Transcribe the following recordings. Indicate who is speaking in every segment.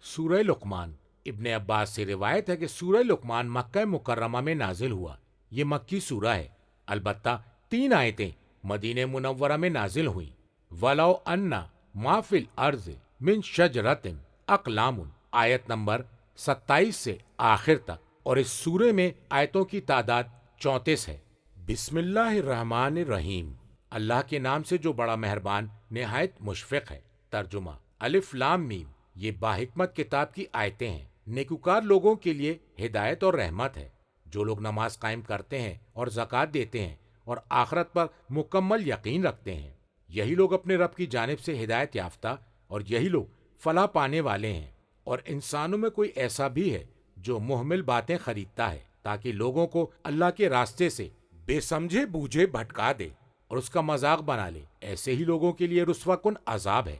Speaker 1: سورہ لقمان۔ ابن عباس سے روایت ہے کہ سورہ لقمان مکہ مکرمہ میں نازل ہوا۔ یہ مکی سورہ ہے، البتہ 3 آیتیں مدینہ منورہ میں نازل ہوئیں۔ وَلَوْ أَنَّ مَا فِي الْأَرْضِ مِن شَجَرَةٍ أَقْلَامٌ، آیت نمبر 27 سے آخر تک، اور اس سورے میں آیتوں کی تعداد 34 ہے۔ بسم اللہ الرحمن الرحیم، اللہ کے نام سے جو بڑا مہربان نہایت مشفق ہے۔ ترجمہ: الف لام میم، یہ باحکمت کتاب کی آیتیں ہیں، نیکوکار لوگوں کے لیے ہدایت اور رحمت ہے، جو لوگ نماز قائم کرتے ہیں اور زکوٰۃ دیتے ہیں اور آخرت پر مکمل یقین رکھتے ہیں۔ یہی لوگ اپنے رب کی جانب سے ہدایت یافتہ اور یہی لوگ فلاح پانے والے ہیں۔ اور انسانوں میں کوئی ایسا بھی ہے جو مہمل باتیں خریدتا ہے تاکہ لوگوں کو اللہ کے راستے سے بے سمجھے بوجھے بھٹکا دے اور اس کا مذاق بنا لے، ایسے ہی لوگوں کے لیے رسوا کن عذاب ہے۔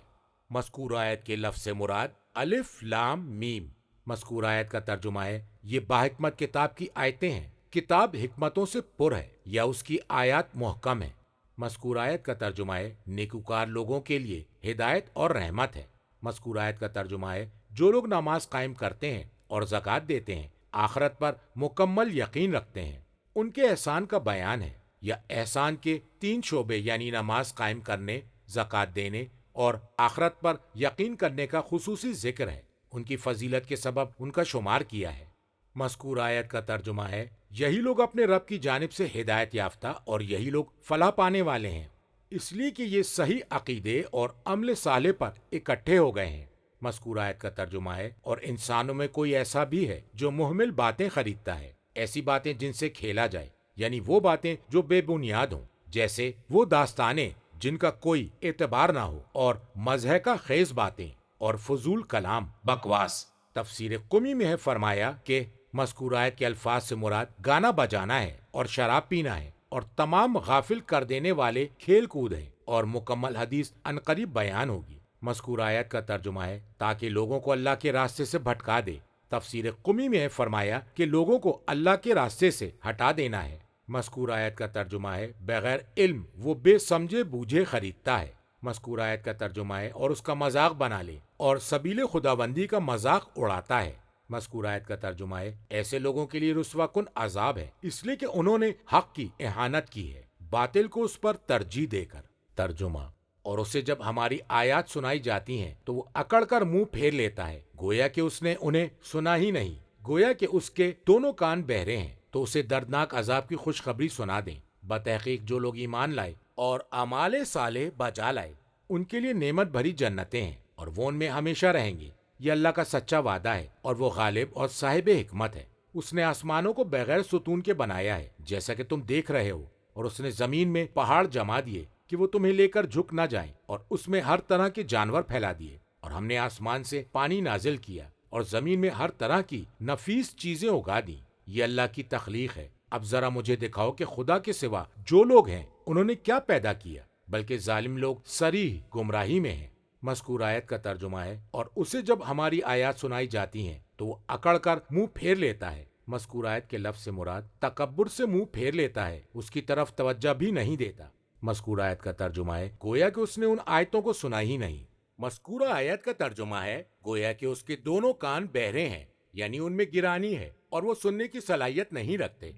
Speaker 1: مذکور آیت کے لفظ سے مراد الف لام میم۔ مذکور آیت کا ترجمہ ہے یہ باحکمت کتاب کی آیتیں ہیں، کتاب حکمتوں سے پر ہے یا اس کی آیات محکم ہیں۔ مذکور آیت کا ترجمہ ہے نیکوکار لوگوں کے لیے ہدایت اور رحمت ہے۔ مذکور آیت کا ترجمہ ہے جو لوگ نماز قائم کرتے ہیں اور زکوٰۃ دیتے ہیں، آخرت پر مکمل یقین رکھتے ہیں، ان کے احسان کا بیان ہے۔ یا احسان کے 3 شعبے یعنی نماز قائم کرنے، زکوٰۃ دینے اور آخرت پر یقین کرنے کا خصوصی ذکر ہے، ان کی فضیلت کے سبب ان کا شمار کیا ہے۔ مذکور آیت کا ترجمہ ہے یہی لوگ اپنے رب کی جانب سے ہدایت یافتہ اور یہی لوگ فلاح پانے والے ہیں، اس لیے کہ یہ صحیح عقیدے اور عمل صالح پر اکٹھے ہو گئے ہیں۔ مذکور آیت کا ترجمہ ہے اور انسانوں میں کوئی ایسا بھی ہے جو مہمل باتیں خریدتا ہے، ایسی باتیں جن سے کھیلا جائے، یعنی وہ باتیں جو بے بنیاد ہوں، جیسے وہ داستانیں جن کا کوئی اعتبار نہ ہو، اور مزاح کا خیز باتیں اور فضول کلام، بکواس۔ تفسیر قمی میں ہے فرمایا کہ مذکور آیت کے الفاظ سے مراد گانا بجانا ہے اور شراب پینا ہے اور تمام غافل کر دینے والے کھیل کود ہیں، اور مکمل حدیث عنقریب بیان ہوگی۔ مذکور آیت کا ترجمہ ہے تاکہ لوگوں کو اللہ کے راستے سے بھٹکا دے۔ تفسیر قمی میں ہے فرمایا کہ لوگوں کو اللہ کے راستے سے ہٹا دینا ہے۔ مذکور آیت کا ترجمہ ہے بغیر علم وہ بے سمجھے بوجھے خریدتا ہے۔ مذکور آیت کا ترجمہ ہے اور اس کا مذاق بنا لے اور سبیل خداوندی کا مذاق اڑاتا ہے۔ مذکور آیت کا ترجمہ ہے ایسے لوگوں کے لیے رسوا کن عذاب ہے، اس لیے کہ انہوں نے حق کی اہانت کی ہے، باطل کو اس پر ترجیح دے کر۔ ترجمہ: اور اسے جب ہماری آیات سنائی جاتی ہیں تو وہ اکڑ کر منہ پھیر لیتا ہے، گویا کہ اس نے انہیں سنا ہی نہیں، گویا کہ اس کے دونوں کان بہرے ہیں۔ تو اسے دردناک عذاب کی خوشخبری سنا دیں۔ بتحقیق جو لوگ ایمان لائے اور اعمال صالح بجا لائے، ان کے لیے نعمت بھری جنتیں ہیں اور وہ ان میں ہمیشہ رہیں گے۔ یہ اللہ کا سچا وعدہ ہے اور وہ غالب اور صاحب حکمت ہے۔ اس نے آسمانوں کو بغیر ستون کے بنایا ہے جیسا کہ تم دیکھ رہے ہو، اور اس نے زمین میں پہاڑ جما دیے کہ وہ تمہیں لے کر جھک نہ جائیں، اور اس میں ہر طرح کے جانور پھیلا دیے، اور ہم نے آسمان سے پانی نازل کیا اور زمین میں ہر طرح کی نفیس چیزیں اگا دیں۔ یہ اللہ کی تخلیق ہے۔ اب ذرا مجھے دکھاؤ کہ خدا کے سوا جو لوگ ہیں انہوں نے کیا پیدا کیا، بلکہ ظالم لوگ صریح گمراہی میں ہیں۔ مذکور آیت کا ترجمہ ہے اور اسے جب ہماری آیات سنائی جاتی ہیں تو وہ اکڑ کر منہ پھیر لیتا ہے۔ مذکور آیت کے لفظ سے مراد تکبر سے منہ پھیر لیتا ہے، اس کی طرف توجہ بھی نہیں دیتا۔ مذکور آیت کا ترجمہ ہے گویا کہ اس نے ان آیتوں کو سنا ہی نہیں۔ مذکورہ آیت کا ترجمہ ہے گویا کہ اس کے دونوں کان بہرے ہیں، یعنی ان میں گرانی ہے اور وہ سننے کی صلاحیت نہیں رکھتے۔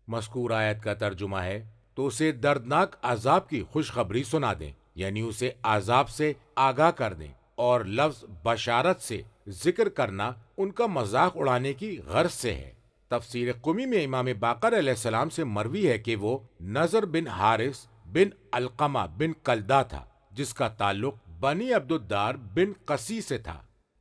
Speaker 1: مذکور آیت کا ترجمہ ہے تو اسے دردناک عذاب کی خوشخبری سنا دیں، یعنی اسے عذاب سے آگاہ کر دیں، اور لفظ بشارت سے ذکر کرنا ان کا مذاق اڑانے کی غرض سے ہے۔ تفسیر قمی میں امام باقر علیہ السلام سے مروی ہے کہ وہ نضر بن حارث بن علقمہ بن کلدہ تھا، جس کا تعلق بنی عبدالدار بن قسی سے تھا،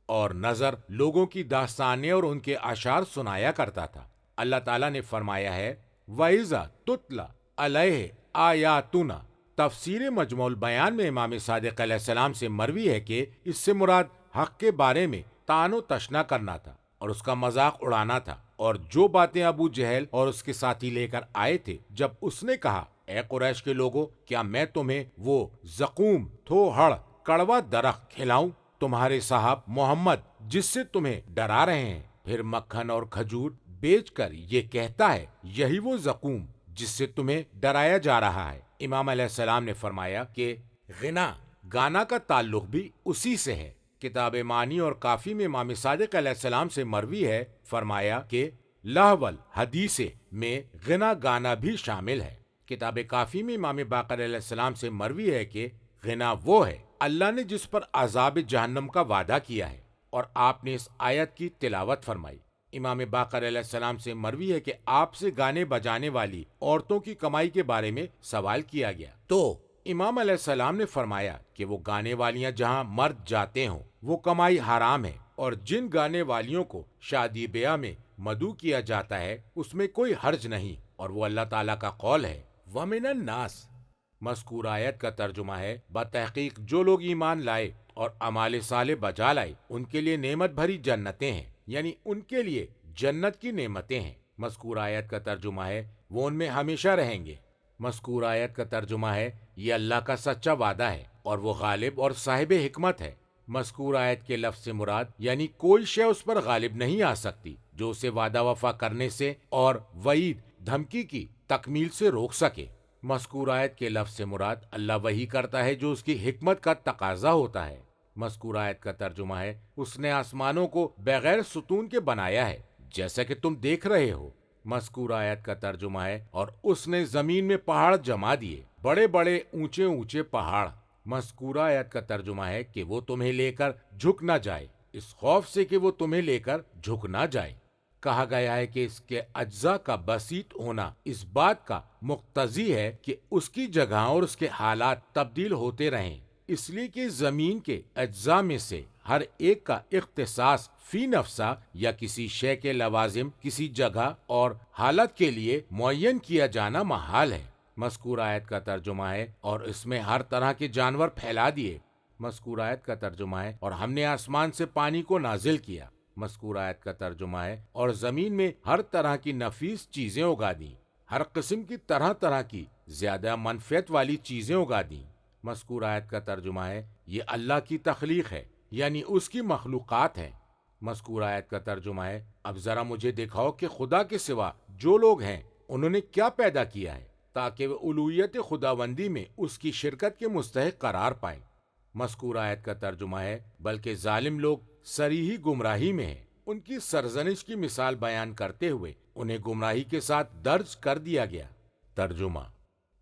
Speaker 1: اور نضر لوگوں کی داستانیں اور ان کے اشعار سنایا کرتا تھا۔ اللہ تعالیٰ نے فرمایا ہے وَإِذَا تُتْلَى عَلَيْهِ آیاتُنَا۔ تفسیر مجموع البیان میں امام صادق علیہ السلام سے مروی ہے کہ اس سے مراد حق کے بارے میں طعن و تشنا کرنا تھا اور اس کا مذاق اڑانا تھا، اور جو باتیں ابو جہل اور اس کے ساتھی لے کر آئے تھے جب اس نے کہا اے قریش کے لوگوں، کیا میں تمہیں وہ زقوم تھوہڑ کڑوا درخت کھلاؤں تمہارے صاحب محمد جس سے تمہیں ڈرا رہے ہیں، پھر مکھن اور کھجور بیچ کر یہ کہتا ہے یہی وہ زقوم جس سے تمہیں ڈرایا جا رہا ہے۔ امام علیہ السلام نے فرمایا کہ غنا گانا کا تعلق بھی اسی سے ہے۔ کتاب معنی اور کافی میں امام صادق علیہ السلام سے مروی ہے، فرمایا کہ لاہول حدیث میں غنا گانا بھی شامل ہے۔ کتاب کافی میں امام باقر علیہ السلام سے مروی ہے کہ غنا وہ ہے اللہ نے جس پر عذاب جہنم کا وعدہ کیا ہے، اور آپ نے اس آیت کی تلاوت فرمائی۔ امام باقر علیہ السلام سے مروی ہے کہ آپ سے گانے بجانے والی عورتوں کی کمائی کے بارے میں سوال کیا گیا تو امام علیہ السلام نے فرمایا کہ وہ گانے والیاں جہاں مرد جاتے ہوں وہ کمائی حرام ہے، اور جن گانے والیوں کو شادی بیاہ میں مدعو کیا جاتا ہے اس میں کوئی حرج نہیں، اور وہ اللہ تعالیٰ کا قول ہے وَمِنَ النَّاسِ۔ مذکور آیت کا ترجمہ ہے بتحقیق جو لوگ ایمان لائے اور اعمال صالح بجا لائے ان کے لیے نعمت بھری جنتیں ہیں، یعنی ان کے لیے جنت کی نعمتیں ہیں۔ مذکور آیت کا ترجمہ ہے وہ ان میں ہمیشہ رہیں گے۔ مذکور آیت کا ترجمہ ہے یہ اللہ کا سچا وعدہ ہے اور وہ غالب اور صاحب حکمت ہے۔ مذکور آیت کے لفظ سے مراد یعنی کوئی شے اس پر غالب نہیں آ سکتی جو اسے وعدہ وفا کرنے سے اور وعید دھمکی کی تکمیل سے روک سکے۔ مذکور آیت کے لفظ سے مراد اللہ وحی کرتا ہے جو اس کی حکمت کا تقاضا ہوتا ہے۔ مذکور آیت کا ترجمہ ہے اس نے آسمانوں کو بغیر ستون کے بنایا ہے جیسا کہ تم دیکھ رہے ہو۔ مذکور آیت کا ترجمہ ہے اور اس نے زمین میں پہاڑ جما دیے، بڑے بڑے اونچے اونچے پہاڑ۔ مذکور آیت کا ترجمہ ہے کہ وہ تمہیں لے کر جھک نہ جائے، اس خوف سے کہ وہ تمہیں لے کر جھک نہ جائے۔ کہا گیا ہے کہ اس کے اجزاء کا بسیط ہونا اس بات کا مقتضی ہے کہ اس کی جگہ اور اس کے حالات تبدیل ہوتے رہیں، اس لیے کہ زمین کے اجزاء میں سے ہر ایک کا اختصاص فی نفسہ یا کسی شے کے لوازم کسی جگہ اور حالت کے لیے معین کیا جانا محال ہے۔ مذکور آیت کا ترجمہ ہے اور اس میں ہر طرح کے جانور پھیلا دیے۔ مذکور آیت کا ترجمہ ہے اور ہم نے آسمان سے پانی کو نازل کیا۔ مذکور آیت کا ترجمہ ہے اور زمین میں ہر طرح کی نفیس چیزیں اگا دیں، ہر قسم کی طرح طرح کی زیادہ منفعت والی چیزیں اگا دیں۔ مذکور آیت کا ترجمہ ہے یہ اللہ کی تخلیق ہے، یعنی اس کی مخلوقات ہیں۔ مذکور آیت کا ترجمہ ہے اب ذرا مجھے دکھاؤ کہ خدا کے سوا جو لوگ ہیں انہوں نے کیا پیدا کیا ہے تاکہ وہ الوہیت خداوندی میں اس کی شرکت کے مستحق قرار پائیں۔ مذکور آیت کا ترجمہ ہے بلکہ ظالم لوگ صریحی گمراہی میں ہیں، ان کی سرزنش کی مثال بیان کرتے ہوئے انہیں گمراہی کے ساتھ درج کر دیا گیا۔ ترجمہ: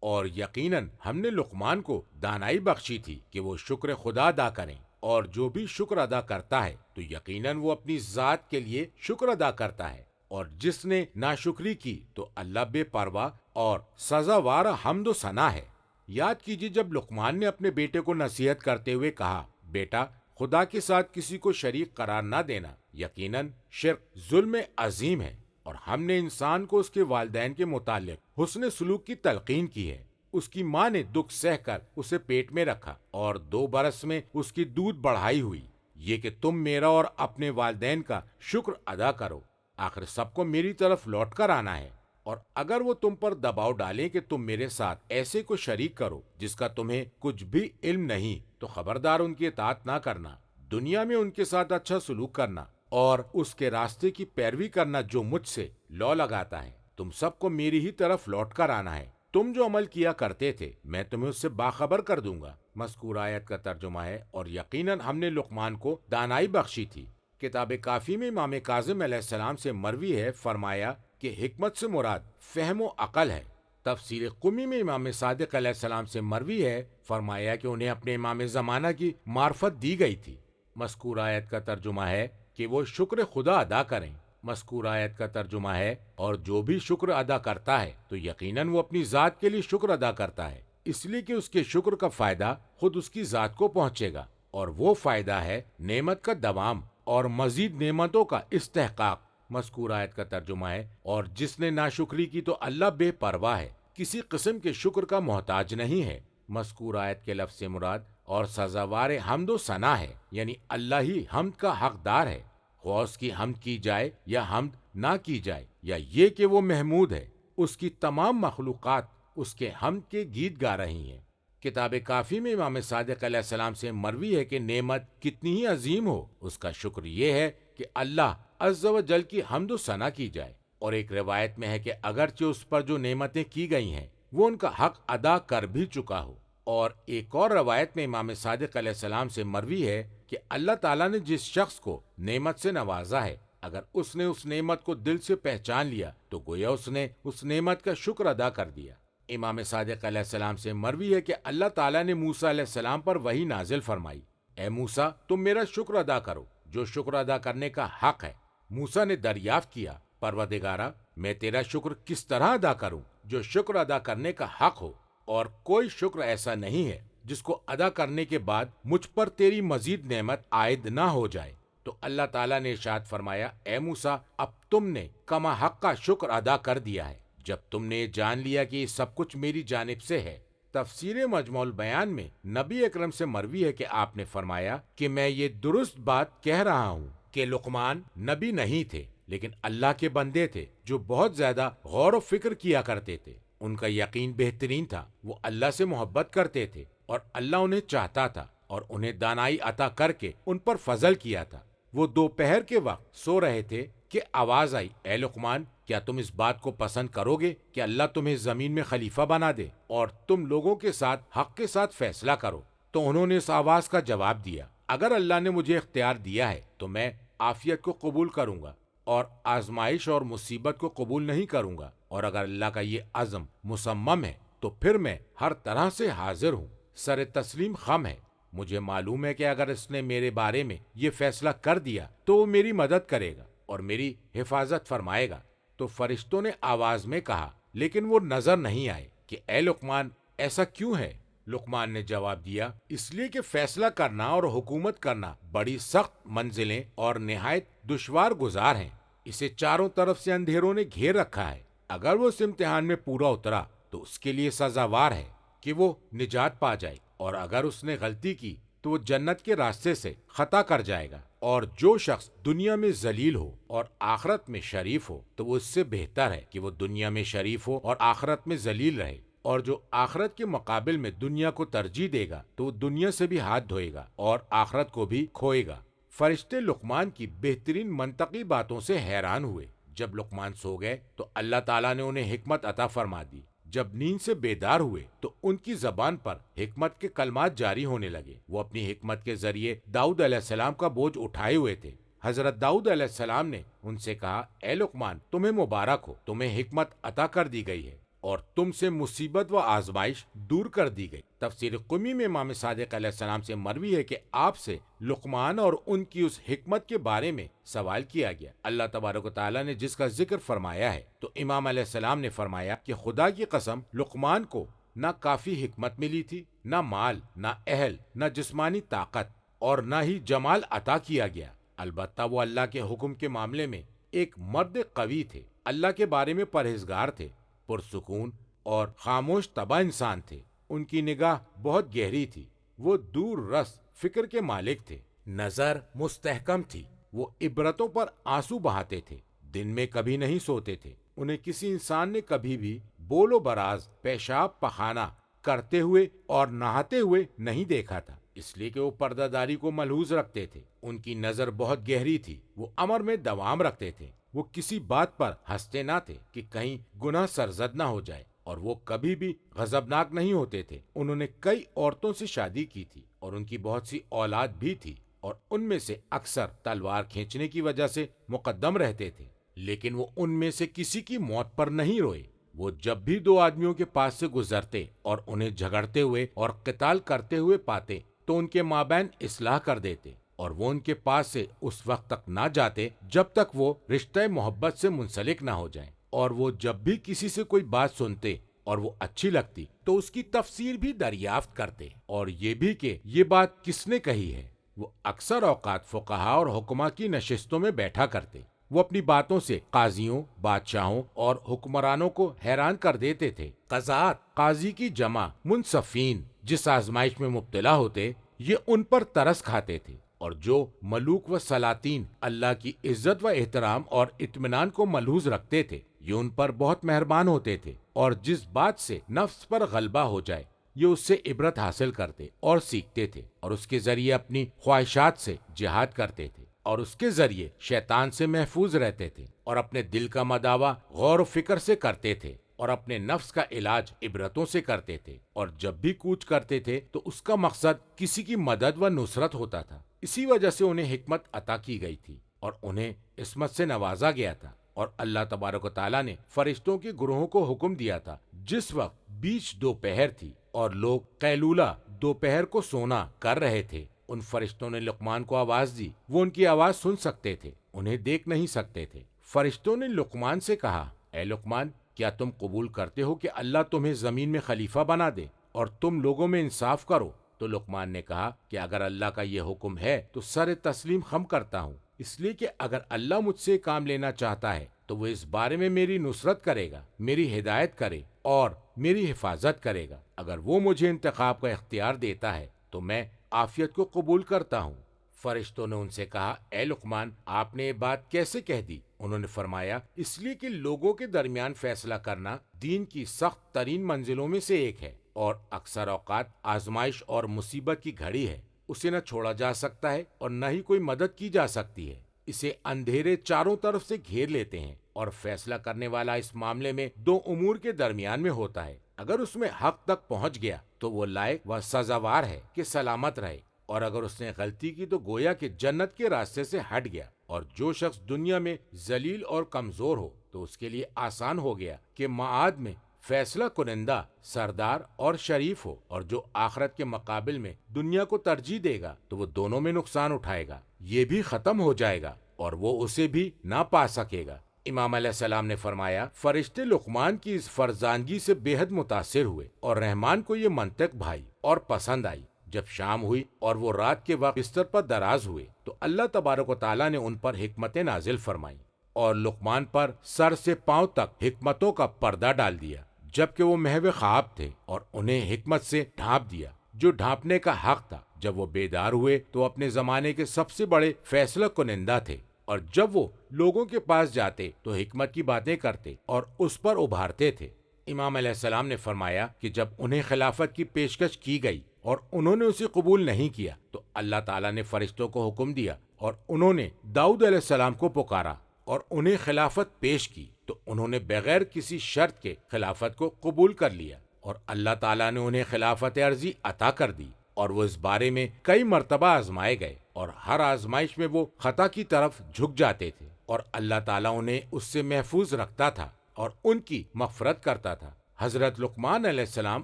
Speaker 1: اور یقیناً ہم نے لقمان کو دانائی بخشی تھی کہ وہ شکر خدا ادا کریں، اور جو بھی شکر ادا کرتا ہے تو یقیناً وہ اپنی ذات کے لیے شکر ادا کرتا ہے، اور جس نے ناشکری کی تو اللہ بے پرواہ اور سزاوار حمد و ثنا ہے۔ یاد کیجیے جب لقمان نے اپنے بیٹے کو نصیحت کرتے ہوئے کہا، بیٹا خدا کے ساتھ کسی کو شریک قرار نہ دینا، یقیناً شرک ظلم عظیم ہے، اور ہم نے انسان کو اس کے والدین کے متعلق حسن سلوک کی تلقین کی ہے۔ اس کی ماں نے دکھ سہ کر اسے پیٹ میں رکھا اور 2 برس میں اس کی دودھ بڑھائی ہوئی، یہ کہ تم میرا اور اپنے والدین کا شکر ادا کرو، آخر سب کو میری طرف لوٹ کر آنا ہے، اور اگر وہ تم پر دباؤ ڈالیں کہ تم میرے ساتھ ایسے کو شریک کرو جس کا تمہیں کچھ بھی علم نہیں، تو خبردار ان کی اطاعت نہ کرنا، دنیا میں ان کے ساتھ اچھا سلوک کرنا اور اس کے راستے کی پیروی کرنا جو مجھ سے لو لگاتا ہے۔ تم سب کو میری ہی طرف لوٹ کر آنا ہے، تم جو عمل کیا کرتے تھے میں تمہیں اس سے باخبر کر دوں گا۔ مذکور آیت کا ترجمہ ہے اور یقیناً ہم نے لقمان کو دانائی بخشی تھی۔ کتاب کافی میں امام کاظم علیہ السلام سے مروی ہے، فرمایا کہ حکمت سے مراد فہم و عقل ہے۔ تفسیر قمی میں امام صادق علیہ السلام سے مروی ہے، فرمایا کہ انہیں اپنے امام زمانہ کی معرفت دی گئی تھی۔ مذکور آیت کا ترجمہ ہے کہ وہ شکر خدا ادا کریں۔ مذکور آیت کا ترجمہ ہے اور جو بھی شکر ادا کرتا ہے تو یقیناً وہ اپنی ذات کے لیے شکر ادا کرتا ہے، اس لیے کہ اس کے شکر کا فائدہ خود اس کی ذات کو پہنچے گا، اور وہ فائدہ ہے نعمت کا دوام اور مزید نعمتوں کا استحقاق۔ مذکور آیت کا ترجمہ ہے اور جس نے ناشکری کی تو اللہ بے پرواہ ہے، کسی قسم کے شکر کا محتاج نہیں ہے۔ مذکور آیت کے لفظ سے مراد اور سزاوار حمد و ثنا ہے، یعنی اللہ ہی حمد کا حقدار ہے، خواہ اس کی حمد کی جائے یا حمد نہ کی جائے، یا یہ کہ وہ محمود ہے، اس کی تمام مخلوقات اس کے حمد کے گیت گا رہی ہیں۔ کتاب کافی میں امام صادق علیہ السلام سے مروی ہے کہ نعمت کتنی ہی عظیم ہو، اس کا شکر یہ ہے کہ اللہ عز و جل کی حمد و ثنا کی جائے، اور ایک روایت میں ہے کہ اگرچہ اس پر جو نعمتیں کی گئی ہیں وہ ان کا حق ادا کر بھی چکا ہو، اور ایک اور روایت میں امام صادق علیہ السلام سے مروی ہے، کہ اللہ تعالیٰ نے جس شخص کو نعمت سے نوازا ہے اگر اس نے اس نعمت کو دل سے پہچان لیا تو گویا اس نے اس نعمت کا شکر ادا کر دیا۔ امام صادق علیہ السلام سے مروی ہے کہ اللہ تعالیٰ نے موسیٰ علیہ السلام پر وحی نازل فرمائی، اے موسیٰ تم میرا شکر ادا کرو جو شکر ادا کرنے کا حق ہے۔ موسیٰ نے دریافت کیا، پروردگارا میں تیرا شکر کس طرح ادا کروں جو شکر ادا کرنے کا حق ہو، اور کوئی شکر ایسا نہیں ہے جس کو ادا کرنے کے بعد مجھ پر تیری مزید نعمت عائد نہ ہو جائے۔ تو اللہ تعالیٰ نے ارشاد فرمایا، اے موسیٰ اب تم نے کما حق کا شکر ادا کر دیا ہے جب تم نے جان لیا کہ یہ سب کچھ میری جانب سے ہے۔ تفسیر مجموع البیان میں نبی اکرم سے مروی ہے کہ آپ نے فرمایا کہ میں یہ درست بات کہہ رہا ہوں کہ لقمان نبی نہیں تھے لیکن اللہ کے بندے تھے جو بہت زیادہ غور و فکر کیا کرتے تھے۔ ان کا یقین بہترین تھا، وہ اللہ سے محبت کرتے تھے اور اللہ انہیں چاہتا تھا اور انہیں دانائی عطا کر کے ان پر فضل کیا تھا۔ وہ دوپہر کے وقت سو رہے تھے کہ آواز آئی، اے لقمان کیا تم اس بات کو پسند کرو گے کہ اللہ تمہیں زمین میں خلیفہ بنا دے اور تم لوگوں کے ساتھ حق کے ساتھ فیصلہ کرو؟ تو انہوں نے اس آواز کا جواب دیا، اگر اللہ نے مجھے اختیار دیا ہے تو میں عافیت کو قبول کروں گا اور آزمائش اور مصیبت کو قبول نہیں کروں گا، اور اگر اللہ کا یہ عزم مصمم ہے تو پھر میں ہر طرح سے حاضر ہوں۔ سر تسلیم خم ہے، مجھے معلوم ہے کہ اگر اس نے میرے بارے میں یہ فیصلہ کر دیا تو وہ میری مدد کرے گا اور میری حفاظت فرمائے گا۔ تو فرشتوں نے آواز میں کہا لیکن وہ نظر نہیں آئے کہ اے لقمان ایسا کیوں ہے؟ لقمان نے جواب دیا، اس لیے کہ فیصلہ کرنا اور حکومت کرنا بڑی سخت منزلیں اور نہایت دشوار گزار ہیں۔ اسے چاروں طرف سے اندھیروں نے گھیر رکھا ہے، اگر وہ اس امتحان میں پورا اترا تو اس کے لیے سزاوار ہے کہ وہ نجات پا جائے، اور اگر اس نے غلطی کی تو وہ جنت کے راستے سے خطا کر جائے گا۔ اور جو شخص دنیا میں ذلیل ہو اور آخرت میں شریف ہو تو وہ اس سے بہتر ہے کہ وہ دنیا میں شریف ہو اور آخرت میں ذلیل رہے، اور جو آخرت کے مقابل میں دنیا کو ترجیح دے گا تو وہ دنیا سے بھی ہاتھ دھوئے گا اور آخرت کو بھی کھوئے گا۔ فرشتے لقمان کی بہترین منطقی باتوں سے حیران ہوئے۔ جب لقمان سو گئے تو اللہ تعالیٰ نے انہیں حکمت عطا فرما دی۔ جب نیند سے بیدار ہوئے تو ان کی زبان پر حکمت کے کلمات جاری ہونے لگے۔ وہ اپنی حکمت کے ذریعے داؤد علیہ السلام کا بوجھ اٹھائے ہوئے تھے۔ حضرت داؤد علیہ السلام نے ان سے کہا، اے لقمان تمہیں مبارک ہو، تمہیں حکمت عطا کر دی گئی ہے اور تم سے مصیبت و آزمائش دور کر دی گئی۔ تفسیر قمی میں امام صادق علیہ السلام سے مروی ہے کہ آپ سے لقمان اور ان کی اس حکمت کے بارے میں سوال کیا گیا۔ اللہ تبارک و تعالیٰ نے جس کا ذکر فرمایا ہے تو امام علیہ السلام نے فرمایا کہ خدا کی قسم لقمان کو نہ کافی حکمت ملی تھی، نہ مال، نہ اہل، نہ جسمانی طاقت، اور نہ ہی جمال عطا کیا گیا۔ البتہ وہ اللہ کے حکم کے معاملے میں ایک مرد قوی تھے، اللہ کے بارے میں پرہیزگار تھے، پرسکون اور خاموش طبع انسان تھے۔ ان کی نگاہ بہت گہری تھی، وہ دور رس فکر کے مالک تھے، نظر مستحکم تھی، وہ عبرتوں پر آنسو بہاتے تھے، دن میں کبھی نہیں سوتے تھے۔ انہیں کسی انسان نے کبھی بھی بول و براز، پیشاب پخانہ کرتے ہوئے اور نہاتے ہوئے نہیں دیکھا تھا، اس لیے کہ وہ پردہ داری کو ملحوظ رکھتے تھے۔ ان کی نظر بہت گہری تھی، وہ امر میں دوام رکھتے تھے، وہ کسی بات پر ہنستے نہ تھے کہ کہیں گناہ سرزد نہ ہو جائے، اور وہ کبھی بھی غضبناک نہیں ہوتے تھے۔ انہوں نے کئی عورتوں سے شادی کی تھی اور ان کی بہت سی اولاد بھی تھی، اور ان میں سے اکثر تلوار کھینچنے کی وجہ سے مقدم رہتے تھے، لیکن وہ ان میں سے کسی کی موت پر نہیں روئے۔ وہ جب بھی دو آدمیوں کے پاس سے گزرتے اور انہیں جھگڑتے ہوئے اور قتال کرتے ہوئے پاتے تو ان کے مابین اصلاح کر دیتے، اور وہ ان کے پاس سے اس وقت تک نہ جاتے جب تک وہ رشتہ محبت سے منسلک نہ ہو جائیں۔ اور وہ جب بھی کسی سے کوئی بات سنتے اور وہ اچھی لگتی تو اس کی تفسیر بھی دریافت کرتے، اور یہ بھی کہ یہ بات کس نے کہی ہے۔ وہ اکثر اوقات فقہا اور حکما کی نشستوں میں بیٹھا کرتے، وہ اپنی باتوں سے قاضیوں، بادشاہوں اور حکمرانوں کو حیران کر دیتے تھے۔ قضات، قاضی کی جمع منصفین، جس آزمائش میں مبتلا ہوتے یہ ان پر ترس کھاتے تھے، اور جو ملوک و سلاطین اللہ کی عزت و احترام اور اطمینان کو ملحوظ رکھتے تھے یہ ان پر بہت مہربان ہوتے تھے، اور جس بات سے نفس پر غلبہ ہو جائے یہ اس سے عبرت حاصل کرتے اور سیکھتے تھے، اور اس کے ذریعے اپنی خواہشات سے جہاد کرتے تھے، اور اس کے ذریعے شیطان سے محفوظ رہتے تھے، اور اپنے دل کا مداوا غور و فکر سے کرتے تھے، اور اپنے نفس کا علاج عبرتوں سے کرتے تھے، اور جب بھی کوچ کرتے تھے تو اس کا مقصد کسی کی مدد و نصرت ہوتا تھا۔ اسی وجہ سے انہیں حکمت عطا کی گئی تھی اور انہیں عصمت سے نوازا گیا تھا۔ اور اللہ تبارک و تعالیٰ نے فرشتوں کے گروہوں کو حکم دیا تھا جس وقت بیچ دوپہر تھی اور لوگ قیلولہ دوپہر کو سونا کر رہے تھے، ان فرشتوں نے لقمان کو آواز دی۔ وہ ان کی آواز سن سکتے تھے، انہیں دیکھ نہیں سکتے تھے۔ فرشتوں نے لقمان سے کہا، اے لقمان، کیا تم قبول کرتے ہو کہ اللہ تمہیں زمین میں خلیفہ بنا دے اور تم لوگوں میں انصاف کرو؟ تو لقمان نے کہا کہ اگر اللہ کا یہ حکم ہے تو سر تسلیم خم کرتا ہوں، اس لیے کہ اگر اللہ مجھ سے کام لینا چاہتا ہے تو وہ اس بارے میں میری نصرت کرے گا، میری ہدایت کرے اور میری حفاظت کرے گا۔ اگر وہ مجھے انتخاب کا اختیار دیتا ہے تو میں عافیت کو قبول کرتا ہوں۔ فرشتوں نے ان سے کہا، اے لقمان، آپ نے یہ بات کیسے کہہ دی؟ انہوں نے فرمایا، اس لیے کہ لوگوں کے درمیان فیصلہ کرنا دین کی سخت ترین منزلوں میں سے ایک ہے اور اکثر اوقات آزمائش اور مصیبت کی گھڑی ہے، اسے نہ چھوڑا جا سکتا ہے اور نہ ہی کوئی مدد کی جا سکتی ہے۔ اسے اندھیرے چاروں طرف سے گھیر لیتے ہیں اور فیصلہ کرنے والا اس معاملے میں دو امور کے درمیان میں ہوتا ہے۔ اگر اس میں حق تک پہنچ گیا تو وہ لائق و سزاوار ہے کہ سلامت رہے، اور اگر اس نے غلطی کی تو گویا کہ جنت کے راستے سے ہٹ گیا۔ اور جو شخص دنیا میں ذلیل اور کمزور ہو تو اس کے لیے آسان ہو گیا کہ معاد میں فیصلہ کنندہ سردار اور شریف ہو، اور جو آخرت کے مقابل میں دنیا کو ترجیح دے گا تو وہ دونوں میں نقصان اٹھائے گا، یہ بھی ختم ہو جائے گا اور وہ اسے بھی نہ پا سکے گا۔ امام علیہ السلام نے فرمایا، فرشتے لقمان کی اس فرزانگی سے بے حد متاثر ہوئے اور رحمان کو یہ منطق بھائی اور پسند آئی۔ جب شام ہوئی اور وہ رات کے وقت بستر پر دراز ہوئے تو اللہ تبارک و تعالیٰ نے ان پر حکمتیں نازل فرمائیں اور لقمان پر سر سے پاؤں تک حکمتوں کا پردہ ڈال دیا، جبکہ وہ محو خواب تھے، اور انہیں حکمت سے ڈھانپ دیا جو ڈھانپنے کا حق تھا۔ جب وہ بیدار ہوئے تو اپنے زمانے کے سب سے بڑے فیصلہ کنندہ تھے، اور جب وہ لوگوں کے پاس جاتے تو حکمت کی باتیں کرتے اور اس پر ابھارتے تھے۔ امام علیہ السلام نے فرمایا کہ جب انہیں خلافت کی پیشکش کی گئی اور انہوں نے اسے قبول نہیں کیا تو اللہ تعالیٰ نے فرشتوں کو حکم دیا اور انہوں نے داؤد علیہ السلام کو پکارا اور انہیں خلافت پیش کی، تو انہوں نے بغیر کسی شرط کے خلافت کو قبول کر لیا، اور اللہ تعالیٰ نے انہیں خلافت عرضی عطا کر دی، اور وہ اس بارے میں کئی مرتبہ آزمائے گئے اور ہر آزمائش میں وہ خطا کی طرف جھک جاتے تھے، اور اللہ تعالیٰ انہیں اس سے محفوظ رکھتا تھا اور ان کی مغفرت کرتا تھا۔ حضرت لقمان علیہ السلام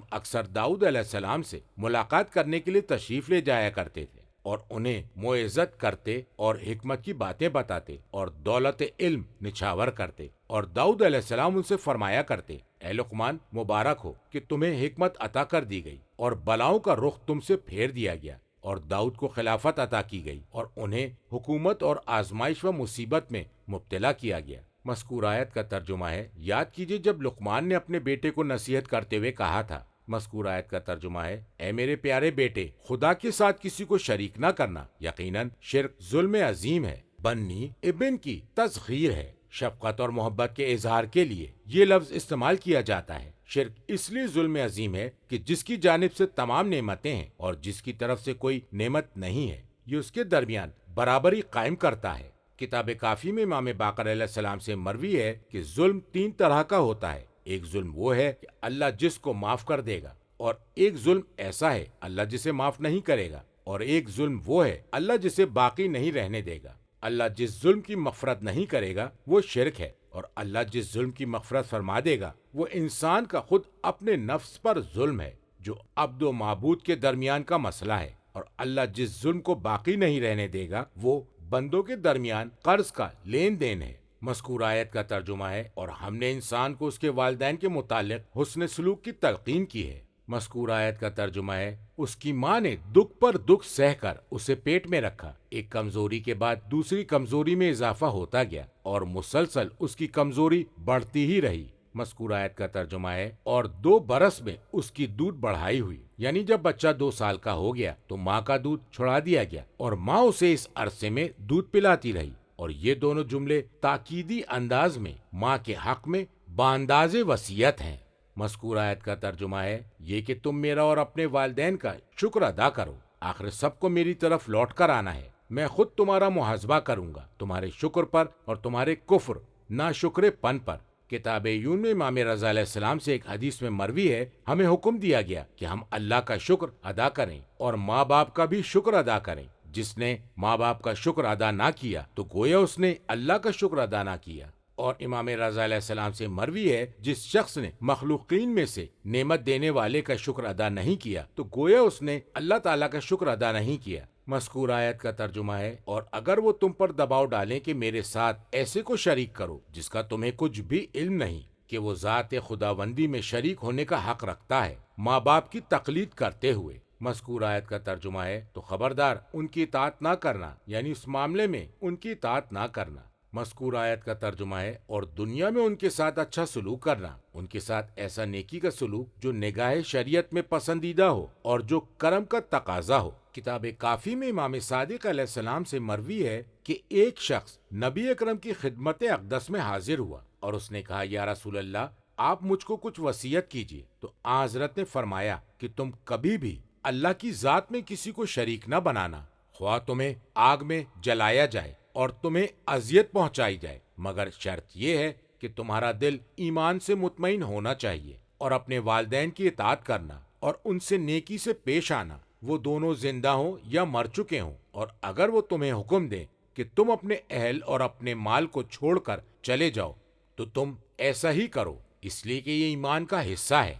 Speaker 1: اکثر داؤد علیہ السلام سے ملاقات کرنے کے لیے تشریف لے جایا کرتے تھے اور انہیں موعظت کرتے اور حکمت کی باتیں بتاتے اور دولت علم نچھاور کرتے، اور داؤد علیہ السلام ان سے فرمایا کرتے، اے لقمان، مبارک ہو کہ تمہیں حکمت عطا کر دی گئی اور بلاؤں کا رخ تم سے پھیر دیا گیا، اور داؤد کو خلافت عطا کی گئی اور انہیں حکومت اور آزمائش و مصیبت میں مبتلا کیا گیا۔ مذکور آیت کا ترجمہ ہے، یاد کیجئے جب لقمان نے اپنے بیٹے کو نصیحت کرتے ہوئے کہا تھا۔ مذکور آیت کا ترجمہ ہے، اے میرے پیارے بیٹے، خدا کے ساتھ کسی کو شریک نہ کرنا، یقیناً شرک ظلم عظیم ہے۔ بنی ابن کی تصغیر ہے، شفقت اور محبت کے اظہار کے لیے یہ لفظ استعمال کیا جاتا ہے۔ شرک اس لیے ظلم عظیم ہے کہ جس کی جانب سے تمام نعمتیں ہیں اور جس کی طرف سے کوئی نعمت نہیں ہے، یہ اس کے درمیان برابری قائم کرتا ہے۔ کتاب کافی میں امام باقر علیہ السلام سے مروی ہے کہ ظلم تین طرح کا ہوتا ہے۔ ایک ظلم وہ ہے کہ اللہ جس کو معاف کر دے گا، اور ایک ظلم ایسا ہے اللہ جسے معاف نہیں کرے گا، اور ایک ظلم وہ ہے اللہ جسے باقی نہیں رہنے دے گا۔ اللہ جس ظلم کی مغفرت نہیں کرے گا وہ شرک ہے، اور اللہ جس ظلم کی مغفرت فرما دے گا وہ انسان کا خود اپنے نفس پر ظلم ہے، جو عبد و معبود کے درمیان کا مسئلہ ہے، اور اللہ جس ظلم کو باقی نہیں رہنے دے گا وہ بندوں کے درمیان قرض کا لین دین ہے۔ مذکور آیت کا ترجمہ ہے، اور ہم نے انسان کو اس کے والدین کے متعلق حسن سلوک کی تلقین کی ہے۔ مذکور آیت کا ترجمہ ہے، اس کی ماں نے دکھ پر دکھ سہ کر اسے پیٹ میں رکھا، ایک کمزوری کے بعد دوسری کمزوری میں اضافہ ہوتا گیا اور مسلسل اس کی کمزوری بڑھتی ہی رہی۔ مذکور آیت کا ترجمہ ہے، اور 2 برس میں اس کی دودھ بڑھائی ہوئی، یعنی جب بچہ 2 سال کا ہو گیا تو ماں کا دودھ چھڑا دیا گیا اور ماں اسے اس عرصے میں دودھ پلاتی رہی۔ اور یہ دونوں جملے تاکیدی انداز میں ماں کے حق میں بانداز وصیت ہیں۔ مذکور آیت کا ترجمہ ہے، یہ کہ تم میرا اور اپنے والدین کا شکر ادا کرو، آخر سب کو میری طرف لوٹ کر آنا ہے، میں خود تمہارا محاسبہ کروں گا تمہارے شکر پر اور تمہارے کفر ناشکرے پن پر۔ کتاب یون میں امام رضا علیہ السلام سے ایک حدیث میں مروی ہے، ہمیں حکم دیا گیا کہ ہم اللہ کا شکر ادا کریں اور ماں باپ کا بھی شکر ادا کریں، جس نے ماں باپ کا شکر ادا نہ کیا تو گویا اس نے اللہ کا شکر ادا نہ کیا۔ اور امام رضا علیہ السلام سے مروی ہے، جس شخص نے مخلوقین میں سے نعمت دینے والے کا شکر ادا نہیں کیا تو گویا اس نے اللہ تعالیٰ کا شکر ادا نہیں کیا۔ مذکور آیت کا ترجمہ ہے، اور اگر وہ تم پر دباؤ ڈالیں کہ میرے ساتھ ایسے کو شریک کرو جس کا تمہیں کچھ بھی علم نہیں کہ وہ ذات خداوندی میں شریک ہونے کا حق رکھتا ہے، ماں باپ کی تقلید کرتے ہوئے۔ مذکور آیت کا ترجمہ ہے، تو خبردار ان کی اطاعت نہ کرنا، یعنی اس معاملے میں ان کی اطاعت نہ کرنا۔ مذکور آیت کا ترجمہ ہے، اور دنیا میں ان کے ساتھ اچھا سلوک کرنا، ان کے ساتھ ایسا نیکی کا سلوک جو نگاہ شریعت میں پسندیدہ ہو اور جو کرم کا تقاضا ہو۔ کتاب کافی میں امام صادق علیہ السلام سے مروی ہے کہ ایک شخص نبی اکرم کی خدمت اقدس میں حاضر ہوا اور اس نے کہا، یا رسول اللہ، آپ مجھ کو کچھ وصیت کیجیے۔ تو حضرت نے فرمایا کہ تم کبھی بھی اللہ کی ذات میں کسی کو شریک نہ بنانا، خواہ تمہیں آگ میں جلایا جائے اور تمہیں اذیت پہنچائی جائے، مگر شرط یہ ہے کہ تمہارا دل ایمان سے مطمئن ہونا چاہیے، اور اپنے والدین کی اطاعت کرنا اور ان سے نیکی سے پیش آنا، وہ دونوں زندہ ہوں یا مر چکے ہوں، اور اگر وہ تمہیں حکم دیں کہ تم اپنے اہل اور اپنے مال کو چھوڑ کر چلے جاؤ تو تم ایسا ہی کرو، اس لیے کہ یہ ایمان کا حصہ ہے۔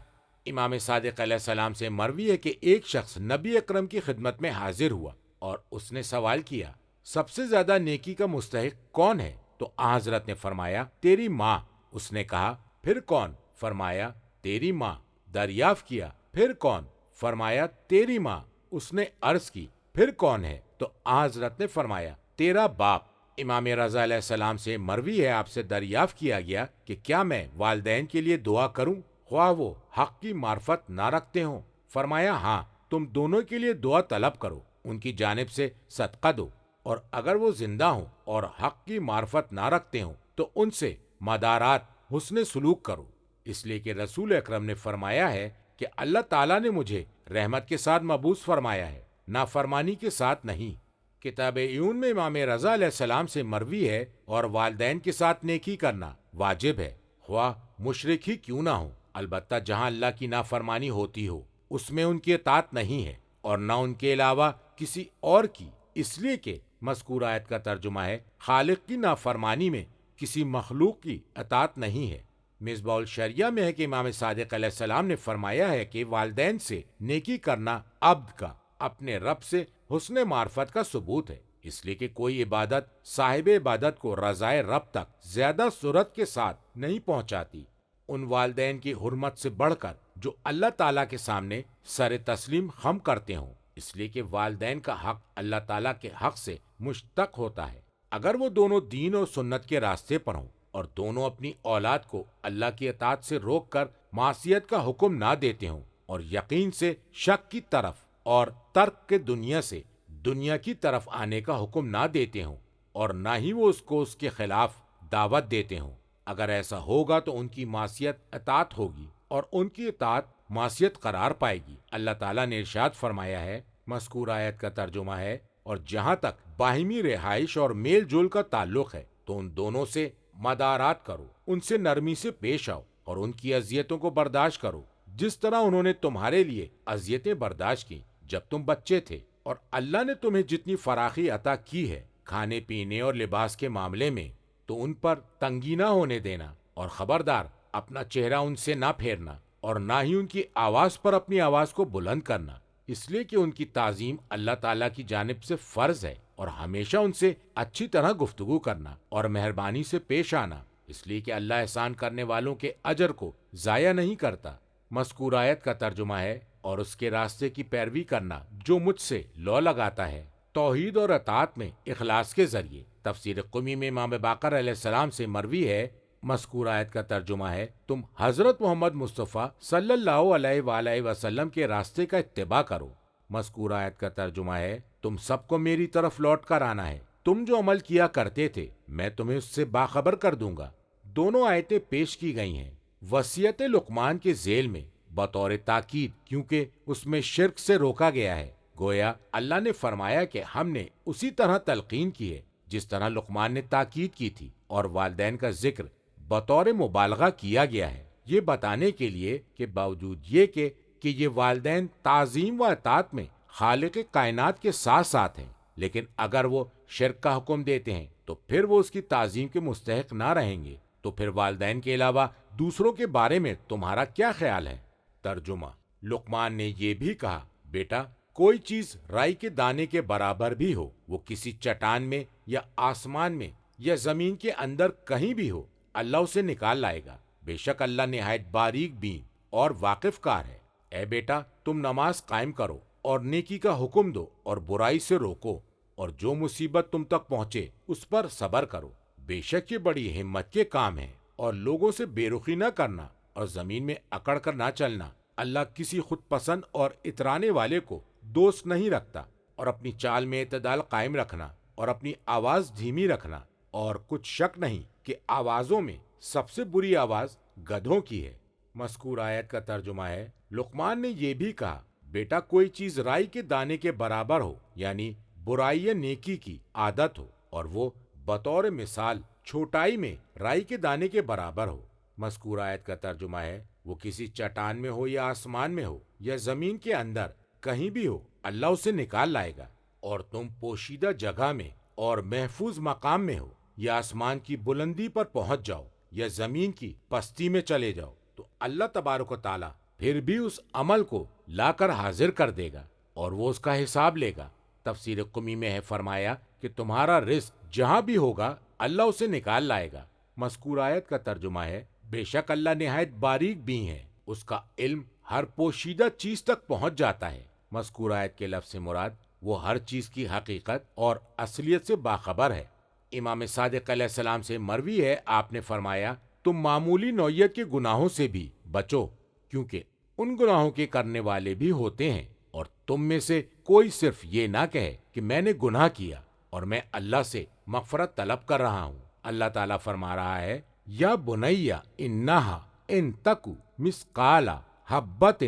Speaker 1: امام صادق علیہ السلام سے مروی ہے کہ ایک شخص نبی اکرم کی خدمت میں حاضر ہوا اور اس نے سوال کیا، سب سے زیادہ نیکی کا مستحق کون ہے؟ تو حضرت نے فرمایا، تیری ماں۔ اس نے کہا، پھر کون؟ فرمایا، تیری ماں۔ دریافت کیا، پھر کون؟ فرمایا، تیری ماں۔ اس نے عرض کی، پھر کون ہے؟ تو حضرت نے فرمایا، تیرا باپ۔ امام رضا علیہ السلام سے مروی ہے، آپ سے دریافت کیا گیا کہ کیا میں والدین کے لیے دعا کروں خواہ وہ حق کی معرفت نہ رکھتے ہوں؟ فرمایا، ہاں، تم دونوں کے لیے دعا طلب کرو، ان کی جانب سے صدقہ دو، اور اگر وہ زندہ ہوں اور حق کی معرفت نہ رکھتے ہوں تو ان سے مدارات حسن سلوک کرو، اس لیے کہ رسول اکرم نے فرمایا ہے کہ اللہ تعالیٰ نے مجھے رحمت کے ساتھ مبعوث فرمایا ہے، نافرمانی کے ساتھ نہیں۔ کتاب عیون میں امام رضا علیہ السلام سے مروی ہے، اور والدین کے ساتھ نیکی کرنا واجب ہے، خواہ مشرک ہی کیوں نہ ہو، البتہ جہاں اللہ کی نافرمانی ہوتی ہو اس میں ان کی اطاعت نہیں ہے، اور نہ ان کے علاوہ کسی اور کی، اس لیے کہ مذکور آیت کا ترجمہ ہے، خالق کی نافرمانی میں کسی مخلوق کی اطاعت نہیں ہے۔ مصباح الشریعہ میں ہے کہ امام صادق علیہ السلام نے فرمایا ہے کہ والدین سے نیکی کرنا عبد کا اپنے رب سے حسن معرفت کا ثبوت ہے، اس لیے کہ کوئی عبادت صاحب عبادت کو رضائے رب تک زیادہ سرعت کے ساتھ نہیں پہنچاتی، ان والدین کی حرمت سے بڑھ کر جو اللہ تعالیٰ کے سامنے سر تسلیم خم کرتے ہوں، اس لیے کہ والدین کا حق اللہ تعالیٰ کے حق سے مشتق ہوتا ہے۔ اگر وہ دونوں دین اور سنت کے راستے پر ہوں اور دونوں اپنی اولاد کو اللہ کی اطاعت سے روک کر معصیت کا حکم نہ دیتے ہوں، اور یقین سے شک کی طرف اور ترک کے دنیا سے دنیا کی طرف آنے کا حکم نہ دیتے ہوں، اور نہ ہی وہ اس کو اس کے خلاف دعوت دیتے ہوں، اگر ایسا ہوگا تو ان کی معصیت اطاعت ہوگی اور ان کی اطاعت معصیت قرار پائے گی۔ اللہ تعالیٰ نے ارشاد فرمایا ہے، مذکور آیت کا ترجمہ ہے، اور جہاں تک باہمی رہائش اور میل جول کا تعلق ہے تو ان دونوں سے مدارات کرو، ان سے نرمی سے پیش آؤ اور ان کی اذیتوں کو برداشت کرو، جس طرح انہوں نے تمہارے لیے اذیتیں برداشت کی جب تم بچے تھے، اور اللہ نے تمہیں جتنی فراخی عطا کی ہے کھانے پینے اور لباس کے معاملے میں تو ان پر تنگی نہ ہونے دینا، اور خبردار اپنا چہرہ ان سے نہ پھیرنا، اور نہ ہی ان کی آواز پر اپنی آواز کو بلند کرنا، اس لیے کہ ان کی تعظیم اللہ تعالیٰ کی جانب سے فرض ہے، اور ہمیشہ ان سے اچھی طرح گفتگو کرنا اور مہربانی سے پیش آنا، اس لیے کہ اللہ احسان کرنے والوں کے اجر کو ضائع نہیں کرتا۔ مذکور آیت کا ترجمہ ہے، اور اس کے راستے کی پیروی کرنا جو مجھ سے لو لگاتا ہے، توحید اور اطاعت میں اخلاص کے ذریعے۔ تفسیر قمی میں امام باقر علیہ السلام سے مروی ہے، مذکور آیت کا ترجمہ ہے، تم حضرت محمد مصطفیٰ صلی اللہ علیہ وآلہ وسلم کے راستے کا اتباع کرو۔ مذکور آیت کا ترجمہ ہے، تم سب کو میری طرف لوٹ کر آنا ہے، تم جو عمل کیا کرتے تھے میں تمہیں اس سے باخبر کر دوں گا۔ دونوں آیتیں پیش کی گئی ہیں وصیت لقمان کے ذیل میں بطور تاکید، کیونکہ اس میں شرک سے روکا گیا ہے۔ گویا اللہ نے فرمایا کہ ہم نے اسی طرح تلقین کی ہے جس طرح لقمان نے تاکید کی تھی، اور والدین کا ذکر بطور مبالغہ کیا گیا ہے، یہ بتانے کے لیے کہ باوجود یہ کہ یہ والدین تعظیم و اطاعت میں خالق کائنات کے ساتھ ساتھ ہیں، لیکن اگر وہ شرک کا حکم دیتے ہیں تو پھر وہ اس کی تعظیم کے مستحق نہ رہیں گے۔ تو پھر والدین کے علاوہ دوسروں کے بارے میں تمہارا کیا خیال ہے؟ ترجمہ: لقمان نے یہ بھی کہا، بیٹا کوئی چیز رائی کے دانے کے برابر بھی ہو، وہ کسی چٹان میں یا آسمان میں یا زمین کے اندر کہیں بھی ہو، اللہ اسے نکال لائے گا۔ بے شک اللہ نہایت باریک بین اور واقف کار ہے۔ اے بیٹا تم نماز قائم کرو اور نیکی کا حکم دو اور برائی سے روکو، اور جو مصیبت تم تک پہنچے اس پر صبر کرو۔ بے شک یہ بڑی ہمت کے کام ہے، اور لوگوں سے بے رخی نہ کرنا اور زمین میں اکڑ کر نہ چلنا۔ اللہ کسی خود پسند اور اترانے والے کو دوست نہیں رکھتا، اور اپنی چال میں اعتدال قائم رکھنا اور اپنی آواز دھیمی رکھنا، اور کچھ شک نہیں کہ آوازوں میں سب سے بری آواز گدھوں کی ہے۔ مذکور آیت کا ترجمہ ہے، لقمان نے یہ بھی کہا، بیٹا کوئی چیز رائی کے دانے کے برابر ہو، یعنی برائی یا نیکی کی عادت ہو، اور وہ بطور مثال چھوٹائی میں رائی کے دانے کے برابر ہو۔ مذکور آیت کا ترجمہ ہے، وہ کسی چٹان میں ہو یا آسمان میں ہو یا زمین کے اندر کہیں بھی ہو، اللہ اسے نکال لائے گا۔ اور تم پوشیدہ جگہ میں اور محفوظ مقام میں ہو، یا آسمان کی بلندی پر پہنچ جاؤ یا زمین کی پستی میں چلے جاؤ، تو اللہ تبارک و تعالیٰ پھر بھی اس عمل کو لا کر حاضر کر دے گا اور وہ اس کا حساب لے گا۔ تفسیر قمی میں ہے فرمایا کہ تمہارا رزق جہاں بھی ہوگا اللہ اسے نکال لائے گا۔ مذکور آیت کا ترجمہ ہے، بے شک اللہ نہایت باریک بین ہے، اس کا علم ہر پوشیدہ چیز تک پہنچ جاتا ہے۔ مذکور آیت کے لفظ سے مراد وہ ہر چیز کی حقیقت اور اصلیت سے باخبر ہے۔ امام صادق علیہ السلام سے مروی ہے، آپ نے فرمایا، تم معمولی نوعیت کے گناہوں سے بھی بچو، کیونکہ ان گناہوں کے کرنے والے بھی ہوتے ہیں، اور تم میں سے کوئی صرف یہ نہ کہے کہ میں نے گناہ کیا اور میں اللہ سے مغفرت طلب کر رہا ہوں۔ اللہ تعالیٰ فرما رہا ہے، یا بنیا انہا ان تکو مثقال حبۃ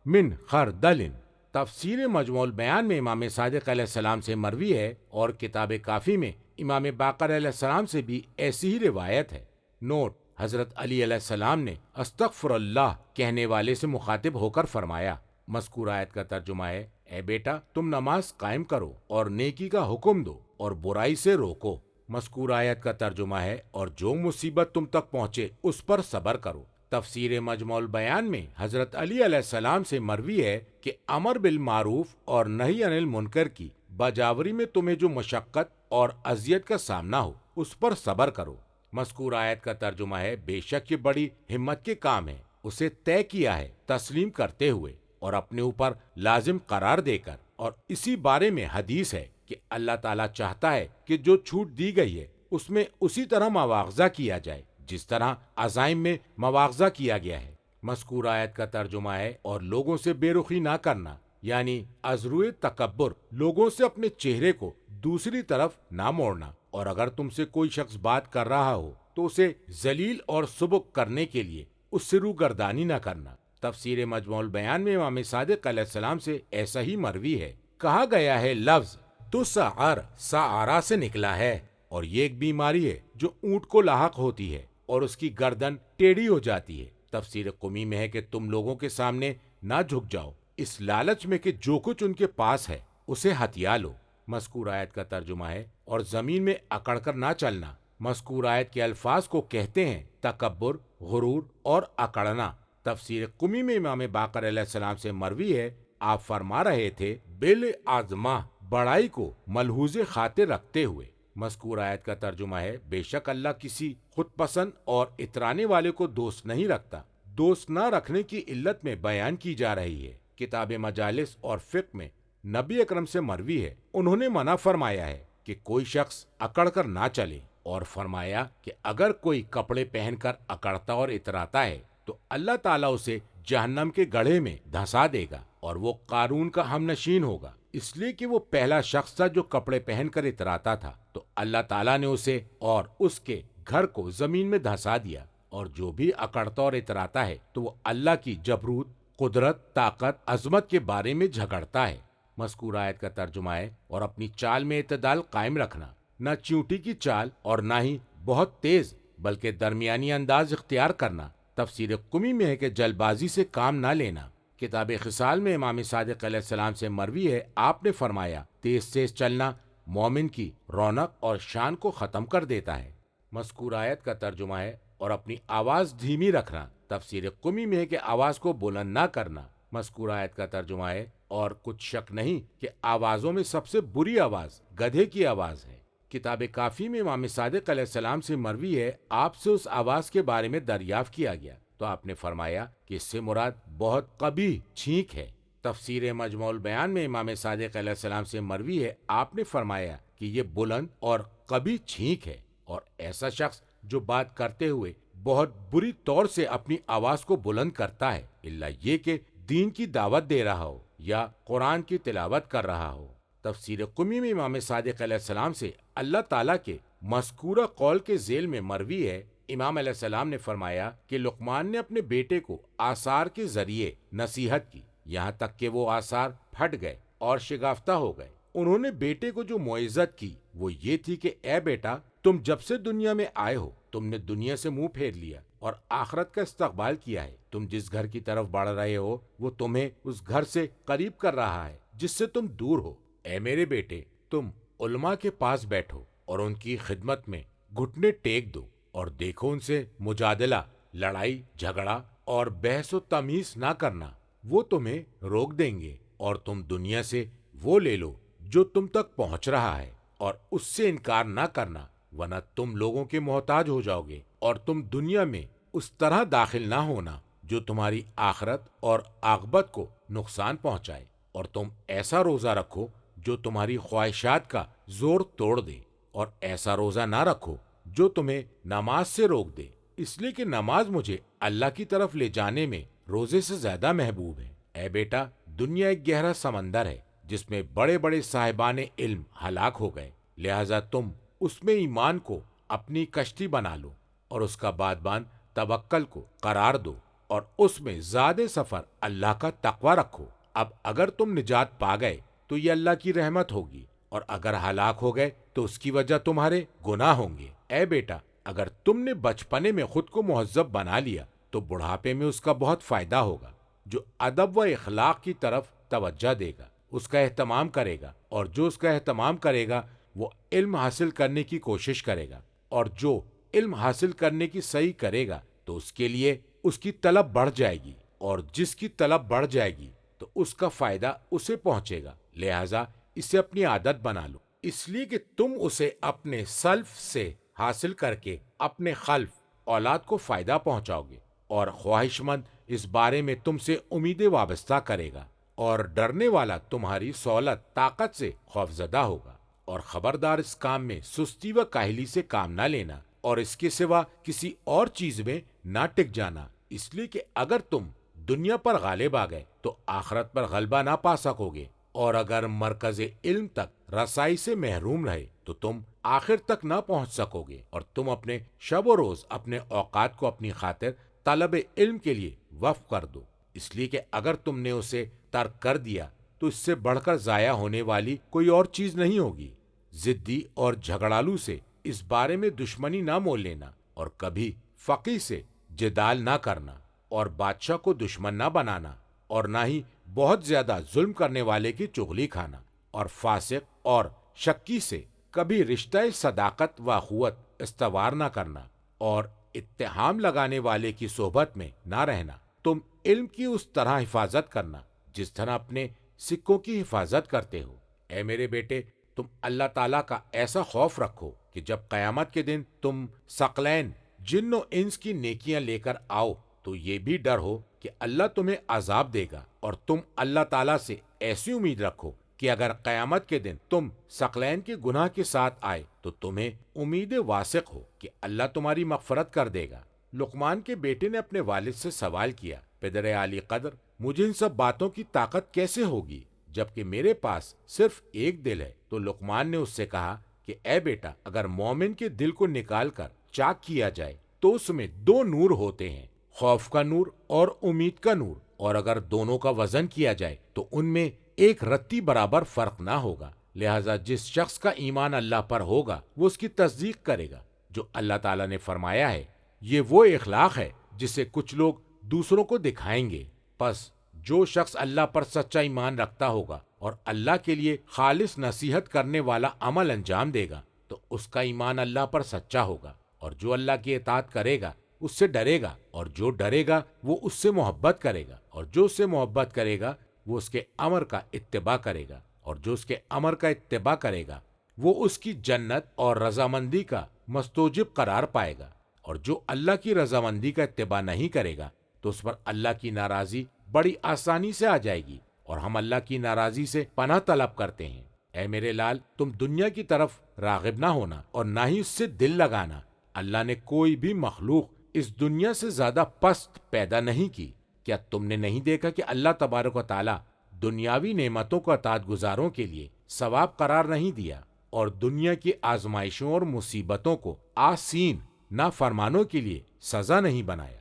Speaker 1: من خردل۔ تفسیر مجموع البیان میں امام صادق علیہ السلام سے مروی ہے، اور کتاب کافی میں امام باقر علیہ السلام سے بھی ایسی ہی روایت ہے۔ نوٹ: حضرت علی علیہ السلام نے استغفر اللہ کہنے والے سے مخاطب ہو کر فرمایا۔ مذکور آیت کا ترجمہ ہے، اے بیٹا تم نماز قائم کرو اور نیکی کا حکم دو اور برائی سے روکو۔ مذکور آیت کا ترجمہ ہے، اور جو مصیبت تم تک پہنچے اس پر صبر کرو۔ تفسیر مجموع البیان میں حضرت علی علیہ السلام سے مروی ہے کہ امر بالمعروف اور نہی عن المنکر کی باجاوری میں تمہیں جو مشقت اور اذیت کا سامنا ہو اس پر صبر کرو۔ مذکور آیت کا ترجمہ ہے، بے شک یہ بڑی ہمت کے کام ہے، اسے طے کیا ہے تسلیم کرتے ہوئے اور اپنے اوپر لازم قرار دے کر۔ اور اسی بارے میں حدیث ہے کہ اللہ تعالیٰ چاہتا ہے کہ جو چھوٹ دی گئی ہے اس میں اسی طرح مواخذہ کیا جائے جس طرح عزائم میں مواخذہ کیا گیا ہے۔ مذکور آیت کا ترجمہ ہے، اور لوگوں سے بے رخی نہ کرنا، یعنی از روئے تکبر لوگوں سے اپنے چہرے کو دوسری طرف نہ موڑنا، اور اگر تم سے کوئی شخص بات کر رہا ہو تو اسے ذلیل اور سبک کرنے کے لیے اس سے روگردانی نہ کرنا۔ تفسیر مجموع البیان میں امام صادق علیہ السلام سے ایسا ہی مروی ہے۔ کہا گیا ہے لفظ تو سعارا سے نکلا ہے، اور یہ ایک بیماری ہے جو اونٹ کو لاحق ہوتی ہے اور اس کی گردن ٹیڑھی ہو جاتی ہے۔ تفسیر قمی میں ہے کہ تم لوگوں کے سامنے نہ جھک جاؤ اس لالچ میں کہ جو کچھ ان کے پاس ہے اسے ہتھیا لو۔ مذکور آیت کا ترجمہ ہے، اور زمین میں اکڑ کر نہ چلنا۔ مذکور آیت کے الفاظ کو کہتے ہیں تکبر، غرور اور اکڑنا۔ تفسیر قمی میں امام باقر علیہ السلام سے مروی ہے، آپ فرما رہے تھے، بالعظمہ بڑائی کو ملحوظ خاطر رکھتے ہوئے۔ مذکور آیت کا ترجمہ ہے، بے شک اللہ کسی خود پسند اور اترانے والے کو دوست نہیں رکھتا۔ دوست نہ رکھنے کی علت میں بیان کی جا رہی ہے۔ کتاب مجالس اور فقہ میں نبی اکرم سے مروی ہے، انہوں نے منع فرمایا ہے کہ کوئی شخص اکڑ کر نہ چلے، اور فرمایا کہ اگر کوئی کپڑے پہن کر اکڑتا اور اتراتا ہے تو اللہ تعالیٰ اسے جہنم کے گڑھے میں دھنسا دے گا، اور وہ قارون کا ہم نشین ہوگا، اس لیے کہ وہ پہلا شخص تھا جو کپڑے پہن کر اتراتا تھا، تو اللہ تعالیٰ نے اسے اور اس کے گھر کو زمین میں دھنسا دیا۔ اور جو بھی اکڑتا اور اتراتا ہے تو وہ اللہ کی جبروت، قدرت، طاقت، عظمت کے بارے میں جھگڑتا ہے۔ مذکور آیت کا ترجمہ ہے، اور اپنی چال میں اعتدال قائم رکھنا، نہ چیونٹی کی چال اور نہ ہی بہت تیز بلکہ درمیانی انداز اختیار کرنا۔ تفسیر قمی میں ہے کہ جلد بازی سے کام نہ لینا۔ کتاب خصال میں امام صادق علیہ السلام سے مروی ہے، آپ نے فرمایا، تیز تیز چلنا مومن کی رونق اور شان کو ختم کر دیتا ہے۔ مذکور آیت کا ترجمہ ہے اور اپنی آواز دھیمی رکھنا۔ تفسیر قمی میں ہے کہ آواز کو بلند نہ کرنا۔ مذکور آیت کا ترجمہ ہے اور کچھ شک نہیں کہ آوازوں میں سب سے بری آواز گدھے کی آواز ہے۔ کتاب کافی میں امام صادق علیہ السلام سے مروی ہے، آپ سے اس آواز کے بارے میں دریافت کیا گیا تو آپ نے فرمایا کہ اس سے مراد بہت قبیح چھینک ہے۔ تفسیر مجموع البیان میں امام صادق علیہ السلام سے مروی ہے، آپ نے فرمایا کہ یہ بلند اور قبیح چھینک ہے، اور ایسا شخص جو بات کرتے ہوئے بہت بری طور سے اپنی آواز کو بلند کرتا ہے، الا یہ کہ دین کی دعوت دے رہا ہو یا قرآن کی تلاوت کر رہا ہو۔ تفسیر قمی میں امام صادق علیہ السلام سے اللہ تعالیٰ کے مذکورہ قول کے ذیل میں مروی ہے، امام علیہ السلام نے فرمایا کہ لقمان نے اپنے بیٹے کو آثار کے ذریعے نصیحت کی، یہاں تک کہ وہ آثار پھٹ گئے اور شگافتہ ہو گئے۔ انہوں نے بیٹے کو جو موعظت کی وہ یہ تھی کہ اے بیٹا، تم جب سے دنیا میں آئے ہو تم نے دنیا سے منہ پھیر لیا اور آخرت کا استقبال کیا ہے۔ تم جس گھر کی طرف بڑھ رہے ہو وہ تمہیں اس گھر سے قریب کر رہا ہے جس سے تم دور ہو۔ اے میرے بیٹے، تم علماء کے پاس بیٹھو اور ان کی خدمت میں گھٹنے ٹیک دو اور دیکھو ان سے مجادلہ، لڑائی جھگڑا اور بحث و تمیز نہ کرنا، وہ تمہیں روک دیں گے، اور تم دنیا سے وہ لے لو جو تم تک پہنچ رہا ہے اور اس سے انکار نہ کرنا، ورنہ تم لوگوں کے محتاج ہو جاؤ گے، اور تم دنیا میں اس طرح داخل نہ ہونا جو تمہاری آخرت اور عاقبت کو نقصان پہنچائے، اور تم ایسا روزہ رکھو جو تمہاری خواہشات کا زور توڑ دے، اور ایسا روزہ نہ رکھو جو تمہیں نماز سے روک دے، اس لیے کہ نماز مجھے اللہ کی طرف لے جانے میں روزے سے زیادہ محبوب ہے۔ اے بیٹا، دنیا ایک گہرا سمندر ہے جس میں بڑے بڑے صاحبان علم ہلاک ہو گئے، لہذا تم اس میں ایمان کو اپنی کشتی بنا لو اور اس کا بادبان توکل کو قرار دو، اور اس میں زیادہ سفر اللہ کا تقوی رکھو۔ اب اگر تم نجات پا گئے تو یہ اللہ کی رحمت ہوگی، اور اگر ہلاک ہو گئے تو اس کی وجہ تمہارے گناہ ہوں گے۔ اے بیٹا، اگر تم نے بچپنے میں خود کو مہذب بنا لیا تو بڑھاپے میں اس کا بہت فائدہ ہوگا۔ جو ادب و اخلاق کی طرف توجہ دے گا اس کا اہتمام کرے گا، اور جو اس کا اہتمام کرے گا وہ علم حاصل کرنے کی کوشش کرے گا، اور جو علم حاصل کرنے کی صحیح کرے گا تو اس کے لیے اس کی طلب بڑھ جائے گی، اور جس کی طلب بڑھ جائے گی تو اس کا فائدہ اسے پہنچے گا، لہذا اسے اپنی عادت بنا لو، اس لیے کہ تم اسے اپنے سلف سے حاصل کر کے اپنے خلف اولاد کو فائدہ پہنچاؤ گے، اور خواہش مند اس بارے میں تم سے امیدیں وابستہ کرے گا، اور ڈرنے والا تمہاری سہولت طاقت سے خوفزدہ ہوگا۔ اور خبردار، اس کام میں سستی و کاہلی سے کام نہ لینا، اور اس کے سوا کسی اور چیز میں نہ ٹک جانا، اس لیے کہ اگر تم دنیا پر غالب آ گئے تو آخرت پر غلبہ نہ پا سکو گے، اور اگر مرکز علم تک رسائی سے محروم رہے تو تم آخر تک نہ پہنچ سکو گے، اور تم اپنے شب و روز اپنے اوقات کو اپنی خاطر طلب علم کے لیے وقف کر دو، اس لیے کہ اگر تم نے اسے ترک کر دیا تو اس سے بڑھ کر ضائع ہونے والی کوئی اور چیز نہیں ہوگی۔ ضدی اور جھگڑالو سے اس بارے میں دشمنی نہ مول لینا، اور کبھی فقیہ سے جدال نہ کرنا، اور بادشاہ کو دشمن نہ بنانا، اور نہ ہی بہت زیادہ ظلم کرنے والے کی چغلی کھانا، اور فاسق اور شکی سے کبھی رشتہ صداقت و اخوت استوار نہ کرنا، اور اتہام لگانے والے کی صحبت میں نہ رہنا۔ تم علم کی اس طرح حفاظت کرنا جس طرح اپنے سکوں کی حفاظت کرتے ہو۔ اے میرے بیٹے، تم اللہ تعالیٰ کا ایسا خوف رکھو کہ جب قیامت کے دن تم ثقلین جن و انس کی نیکیاں لے کر آؤ تو یہ بھی ڈر ہو کہ اللہ تمہیں عذاب دے گا، اور تم اللہ تعالیٰ سے ایسی امید رکھو کہ اگر قیامت کے دن تم ثقلین کے گناہ کے ساتھ آئے تو تمہیں امید واثق ہو کہ اللہ تمہاری مغفرت کر دے گا۔ لقمان کے بیٹے نے اپنے والد سے سوال کیا، پدر عالی قدر، مجھے ان سب باتوں کی طاقت کیسے ہوگی جبکہ میرے پاس صرف ایک دل ہے؟ تو لقمان نے اس سے کہا کہ اے بیٹا، اگر مومن کے دل کو نکال کر چاک کیا جائے تو اس میں دو نور ہوتے ہیں، خوف کا نور اور امید کا نور، اور اگر دونوں کا وزن کیا جائے تو ان میں ایک رتی برابر فرق نہ ہوگا، لہذا جس شخص کا ایمان اللہ پر ہوگا وہ اس کی تصدیق کرے گا۔ جو اللہ تعالیٰ نے فرمایا ہے یہ وہ اخلاق ہے جسے کچھ لوگ دوسروں کو دکھائیں گے، پس جو شخص اللہ پر سچا ایمان رکھتا ہوگا اور اللہ کے لیے خالص نصیحت کرنے والا عمل انجام دے گا تو اس کا ایمان اللہ پر سچا ہوگا، اور جو اللہ کی اطاعت کرے گا اس سے ڈرے گا، اور جو ڈرے گا وہ اس سے محبت کرے گا، اور جو اس سے محبت کرے گا وہ اس کے امر کا اتباع کرے گا، اور جو اس کے امر کا اتباع کرے گا وہ اس کی جنت اور رضامندی کا مستوجب قرار پائے گا، اور جو اللہ کی رضامندی کا اتباع نہیں کرے گا تو اس پر اللہ کی ناراضی بڑی آسانی سے آ جائے گی، اور ہم اللہ کی ناراضی سے پناہ طلب کرتے ہیں۔ اے میرے لال، تم دنیا کی طرف راغب نہ ہونا اور نہ ہی اس سے دل لگانا۔ اللہ نے کوئی بھی مخلوق اس دنیا سے زیادہ پست پیدا نہیں کی۔ کیا تم نے نہیں دیکھا کہ اللہ تبارک و تعالی دنیاوی نعمتوں کو اطاعت گزاروں کے لیے ثواب قرار نہیں دیا، اور دنیا کی آزمائشوں اور مصیبتوں کو آسین نافرمانوں کے لیے سزا نہیں بنایا؟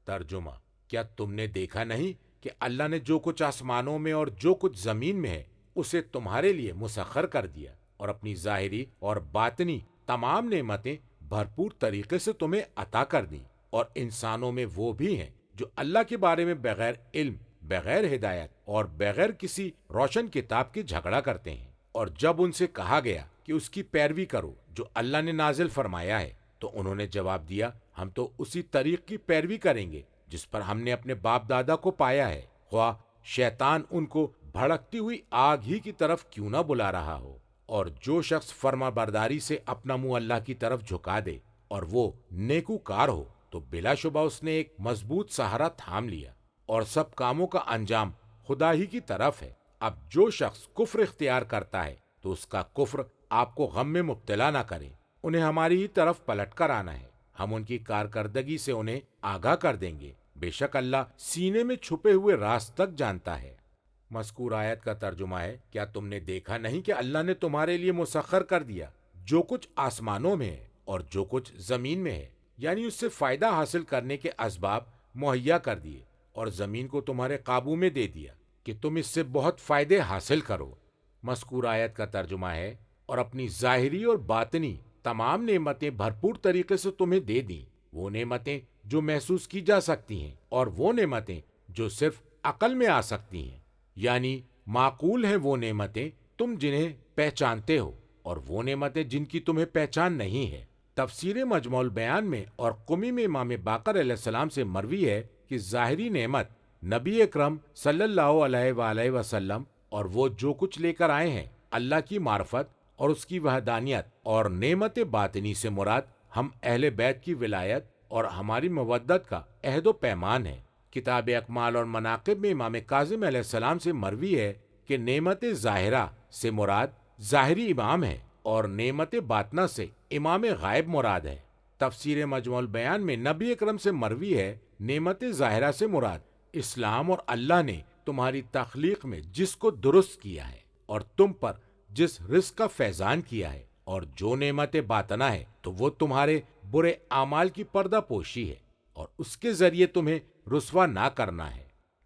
Speaker 1: ترجمہ: کیا تم نے دیکھا نہیں کہ اللہ نے جو کچھ آسمانوں میں اور جو کچھ زمین میں ہے اسے تمہارے لیے مسخر کر دیا، اور اپنی ظاہری اور باطنی تمام نعمتیں بھرپور طریقے سے تمہیں عطا کر دیں، اور انسانوں میں وہ بھی ہیں جو اللہ کے بارے میں بغیر علم، بغیر ہدایت اور بغیر کسی روشن کتاب کے جھگڑا کرتے ہیں، اور جب ان سے کہا گیا کہ اس کی پیروی کرو جو اللہ نے نازل فرمایا ہے تو انہوں نے جواب دیا، ہم تو اسی طریق کی پیروی کریں گے جس پر ہم نے اپنے باپ دادا کو پایا ہے، خواہ شیطان ان کو بھڑکتی ہوئی آگ ہی کی طرف کیوں نہ بلا رہا ہو۔ اور جو شخص فرما برداری سے اپنا منہ اللہ کی طرف جھکا دے اور وہ نیکوکار ہو تو بلا شبہ اس نے ایک مضبوط سہارا تھام لیا، اور سب کاموں کا انجام خدا ہی کی طرف ہے۔ اب جو شخص کفر اختیار کرتا ہے تو اس کا کفر آپ کو غم میں مبتلا نہ کرے، انہیں ہماری ہی طرف پلٹ کر آنا ہے، ہم ان کی کارکردگی سے انہیں آگاہ کر دیں گے، بے شک اللہ سینے میں چھپے ہوئے راز تک جانتا ہے۔ مذکور آیت کا ترجمہ ہے، کیا تم نے دیکھا نہیں کہ اللہ نے تمہارے لیے مسخر کر دیا جو کچھ آسمانوں میں ہے اور جو کچھ زمین میں ہے، یعنی اس سے فائدہ حاصل کرنے کے اسباب مہیا کر دیے، اور زمین کو تمہارے قابو میں دے دیا کہ تم اس سے بہت فائدے حاصل کرو۔ مذکور آیت کا ترجمہ ہے، اور اپنی ظاہری اور باطنی تمام نعمتیں بھرپور طریقے سے تمہیں دے دیں، وہ نعمتیں جو محسوس کی جا سکتی ہیں اور وہ نعمتیں جو صرف عقل میں آ سکتی ہیں، یعنی معقول ہیں وہ نعمتیں تم جنہیں پہچانتے ہو، اور وہ نعمتیں جن کی تمہیں پہچان نہیں ہے۔ تفسیر مجموع البیان میں اور قمی میں امام باقر علیہ السلام سے مروی ہے کہ ظاہری نعمت نبی اکرم صلی اللہ علیہ وآلہ وسلم اور وہ جو کچھ لے کر آئے ہیں، اللہ کی معرفت اور اس کی وحدانیت، اور نعمت باطنی سے مراد ہم اہل بیت کی ولایت اور ہماری مودت کا عہد و پیمان ہے۔ کتاب اکمال اور مناقب میں امام کاظم علیہ السلام سے مروی ہے کہ نعمت ظاہرہ سے مراد ظاہری امام ہے، اور نعمت باطنہ سے امام غائب مراد ہے۔ تفسیر مجموع البیان میں نبی اکرم سے مروی ہے، نعمت ظاہرہ سے مراد اسلام اور اللہ نے تمہاری تخلیق میں جس کو درست کیا ہے اور تم پر جس رزق کا فیضان کیا ہے، اور جو نعمت باطنہ ہے تو وہ تمہارے برے اعمال کی پردہ پوشی ہے اور اس کے ذریعے تمہیں رسوا نہ کرنا ہے۔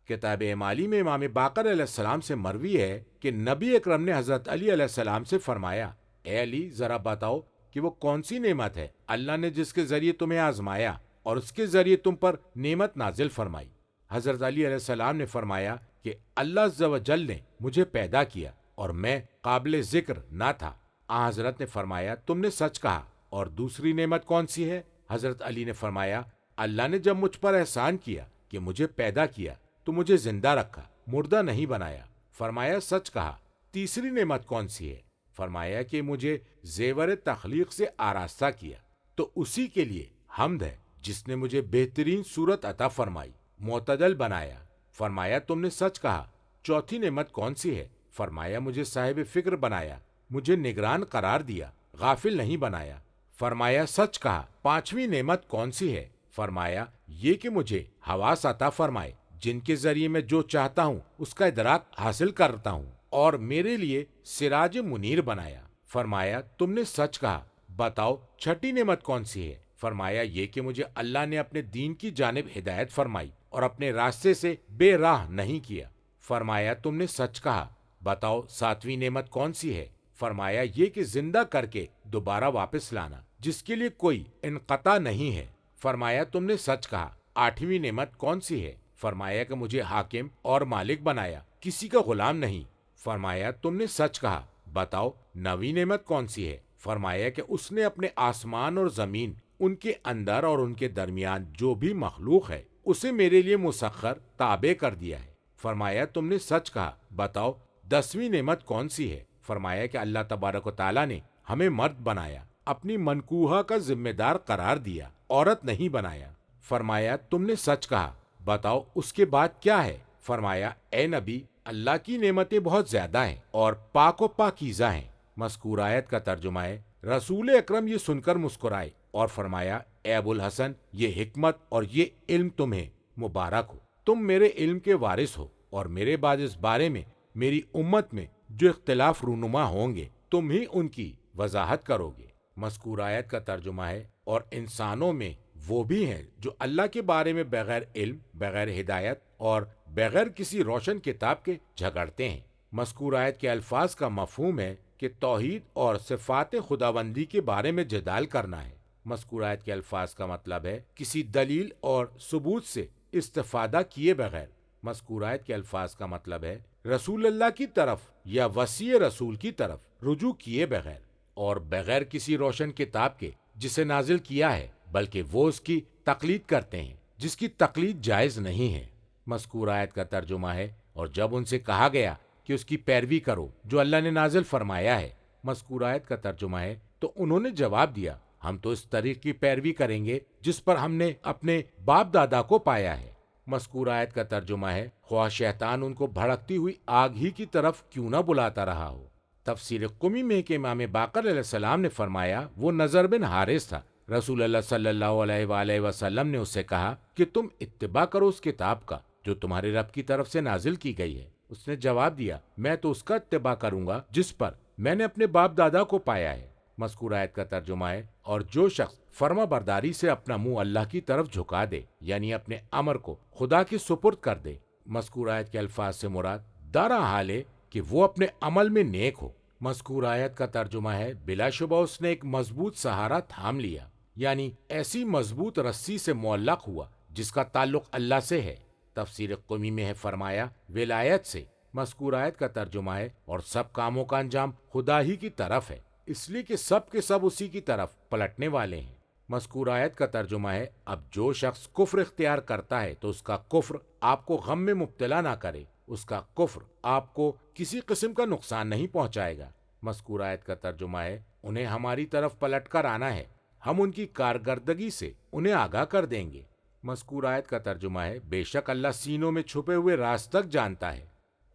Speaker 1: کتاب اعمالی میں امام باقر علیہ السلام سے مروی ہے کہ نبی اکرم نے حضرت علی علیہ السلام سے فرمایا، اے علی، ذرا بتاؤ کہ وہ کون سی نعمت ہے اللہ نے جس کے ذریعے تمہیں آزمایا اور اس کے ذریعے تم پر نعمت نازل فرمائی۔ حضرت علی علیہ السلام نے فرمایا کہ اللہ عز و جل نے مجھے پیدا کیا اور میں قابل ذکر نہ تھا۔ حضرت نے فرمایا، تم نے سچ کہا، اور دوسری نعمت کون سی ہے؟ حضرت علی نے فرمایا، اللہ نے جب مجھ پر احسان کیا کہ مجھے پیدا کیا تو مجھے زندہ رکھا، مردہ نہیں بنایا۔ فرمایا، سچ کہا، تیسری نعمت کون سی ہے؟ فرمایا کہ مجھے زیور تخلیق سے آراستہ کیا، تو اسی کے لیے حمد ہے جس نے مجھے بہترین صورت عطا فرمائی، معتدل بنایا۔ فرمایا، تم نے سچ کہا، چوتھی نعمت کون سی ہے؟ فرمایا، مجھے صاحب فکر بنایا، مجھے نگران قرار دیا، غافل نہیں بنایا۔ فرمایا، سچ کہا، پانچویں نعمت کون سی ہے؟ فرمایا، یہ کہ مجھے حواس عطا فرمائے جن کے ذریعے میں جو چاہتا ہوں اس کا ادراک حاصل کرتا ہوں، اور میرے لیے سراج منیر بنایا۔ فرمایا، تم نے سچ کہا، بتاؤ چھٹی نعمت کون سی ہے؟ فرمایا، یہ کہ مجھے اللہ نے اپنے دین کی جانب ہدایت فرمائی اور اپنے راستے سے بے راہ نہیں کیا۔ فرمایا، تم نے سچ کہا، بتاؤ ساتویں نعمت کون سی ہے؟ فرمایا، یہ کہ زندہ کر کے دوبارہ واپس لانا جس کے لیے کوئی انقطاع نہیں ہے۔ فرمایا، تم نے سچ کہا، آٹھویں نعمت کون سی ہے؟ فرمایا کہ مجھے حاکم اور مالک بنایا، کسی کا غلام نہیں۔ فرمایا تم نے سچ کہا، بتاؤ نویں نعمت کون سی ہے؟ فرمایا کہ اس نے اپنے آسمان اور زمین، ان کے اندر اور ان کے درمیان جو بھی مخلوق ہے، اسے میرے لیے مسخر تابع کر دیا ہے۔ فرمایا تم نے سچ کہا، بتاؤ 10ویں نعمت کون سی ہے؟ فرمایا کہ اللہ تبارک و تعالیٰ نے ہمیں مرد بنایا، اپنی منکوحہ کا ذمہ دار قرار دیا، عورت نہیں بنایا۔ فرمایا تم نے سچ کہا، بتاؤ اس کے بعد کیا ہے؟ فرمایا اے نبی، اللہ کی نعمتیں بہت زیادہ ہیں اور پاک و پاکیزہ ہیں۔ مذکور آیت کا ترجمہ ہے، رسول اکرم یہ سن کر مسکرائے اور فرمایا اے ابو الحسن، یہ حکمت اور یہ علم تمہیں مبارک ہو، تم میرے علم کے وارث ہو، اور میرے بعد اس بارے میں میری امت میں جو اختلاف رونما ہوں گے تم ہی ان کی وضاحت کرو گے۔ مذکور آیت کا ترجمہ ہے، اور انسانوں میں وہ بھی ہیں جو اللہ کے بارے میں بغیر علم، بغیر ہدایت اور بغیر کسی روشن کتاب کے جھگڑتے ہیں۔ مذکور آیت کے الفاظ کا مفہوم ہے کہ توحید اور صفات خداوندی کے بارے میں جدال کرنا ہے۔ مذکور آیت کے الفاظ کا مطلب ہے کسی دلیل اور ثبوت سے استفادہ کیے بغیر۔ مذکور آیت کے الفاظ کا مطلب ہے رسول اللہ کی طرف یا وصی رسول کی طرف رجوع کیے بغیر، اور بغیر کسی روشن کتاب کے جسے نازل کیا ہے، بلکہ وہ اس کی تقلید کرتے ہیں جس کی تقلید جائز نہیں ہے۔ مذکور آیت کا ترجمہ ہے، اور جب ان سے کہا گیا کہ اس کی پیروی کرو جو اللہ نے نازل فرمایا ہے، مذکور آیت کا ترجمہ ہے، تو انہوں نے جواب دیا ہم تو اس طریق کی پیروی کریں گے جس پر ہم نے اپنے باپ دادا کو پایا ہے۔ مذکور آیت کا ترجمہ ہے، خواہ شیطان ان کو بھڑکتی ہوئی آگ ہی کی طرف کیوں نہ بلاتا رہا ہو۔ تفسیر قمی میں کہ امام باقر علیہ السلام نے فرمایا وہ نضر بن حارث تھا۔ رسول اللہ صلی اللہ علیہ وآلہ وسلم نے اس سے کہا کہ تم اتباع کرو اس کتاب کا جو تمہارے رب کی طرف سے نازل کی گئی ہے۔ اس نے جواب دیا میں تو اس کا اتباع کروں گا جس پر میں نے اپنے باپ دادا کو پایا ہے۔ مذکور آیت کا ترجمہ ہے، اور جو شخص فرما برداری سے اپنا منہ اللہ کی طرف جھکا دے، یعنی اپنے امر کو خدا کے سپرد کر دے۔ مذکور آیت کے الفاظ سے مراد دارا حال ہے کہ وہ اپنے عمل میں نیک ہو۔ مذکور آیت کا ترجمہ ہے بلا شبہ اس نے ایک مضبوط سہارا تھام لیا، یعنی ایسی مضبوط رسی سے معلق ہوا جس کا تعلق اللہ سے ہے۔ تفسیر قمی میں ہے فرمایا ولایت سے۔ مذکور آیت کا ترجمہ ہے، اور سب کاموں کا انجام خدا ہی کی طرف ہے، اس لیے کہ سب کے سب اسی کی طرف پلٹنے والے ہیں۔ مذکور آیت کا ترجمہ ہے، اب جو شخص کفر اختیار کرتا ہے تو اس کا کفر آپ کو غم میں مبتلا نہ کرے، اس کا کفر آپ کو کسی قسم کا نقصان نہیں پہنچائے گا۔ مذکور آیت کا ترجمہ ہے، انہیں ہماری طرف پلٹ کر آنا ہے، ہم ان کی کارکردگی سے انہیں آگاہ کر دیں گے۔ مذکور آیت کا ترجمہ ہے، بے شک اللہ سینوں میں چھپے ہوئے راز تک جانتا ہے۔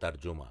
Speaker 1: ترجمہ،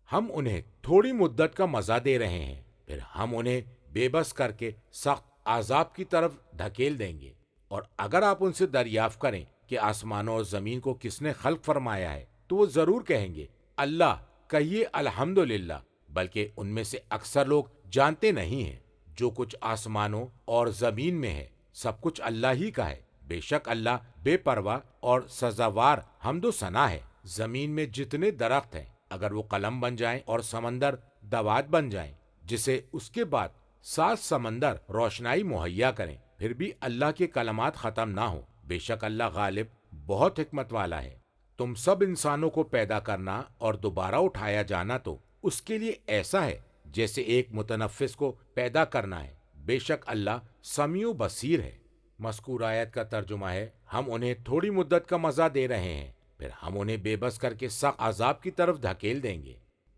Speaker 1: ہم انہیں تھوڑی مدت کا مزہ دے رہے ہیں، پھر ہم انہیں بے بس کر کے سخت عذاب کی طرف دھکیل دیں گے۔ اور اگر آپ ان سے دریافت کریں کہ آسمانوں اور زمین کو کس نے خلق فرمایا ہے تو وہ ضرور کہیں گے اللہ، کہیے الحمدللہ، بلکہ ان میں سے اکثر لوگ جانتے نہیں ہیں۔ جو کچھ آسمانوں اور زمین میں ہے سب کچھ اللہ ہی کا ہے، بے شک اللہ بے پرواہ اور سزاوار حمد و ثنا ہے۔ زمین میں جتنے درخت ہیں اگر وہ قلم بن جائیں اور سمندر دوات بن جائیں، جسے اس کے بعد 7 سمندر روشنائی مہیا کریں، پھر بھی اللہ کے کلمات ختم نہ ہوں، بے شک اللہ غالب بہت حکمت والا ہے۔ تم سب انسانوں کو پیدا کرنا اور دوبارہ اٹھایا جانا تو اس کے لیے ایسا ہے جیسے ایک متنفس کو پیدا کرنا ہے، بے شک اللہ سمیع و بصیر ہے۔ مذکور آیت کا ترجمہ ہے، ہم انہیں تھوڑی مدت کا مزہ دے رہے ہیں، پھر ہم انہیں بے بس کر کے سخت عذاب کی طرف دھکیل دیں گے۔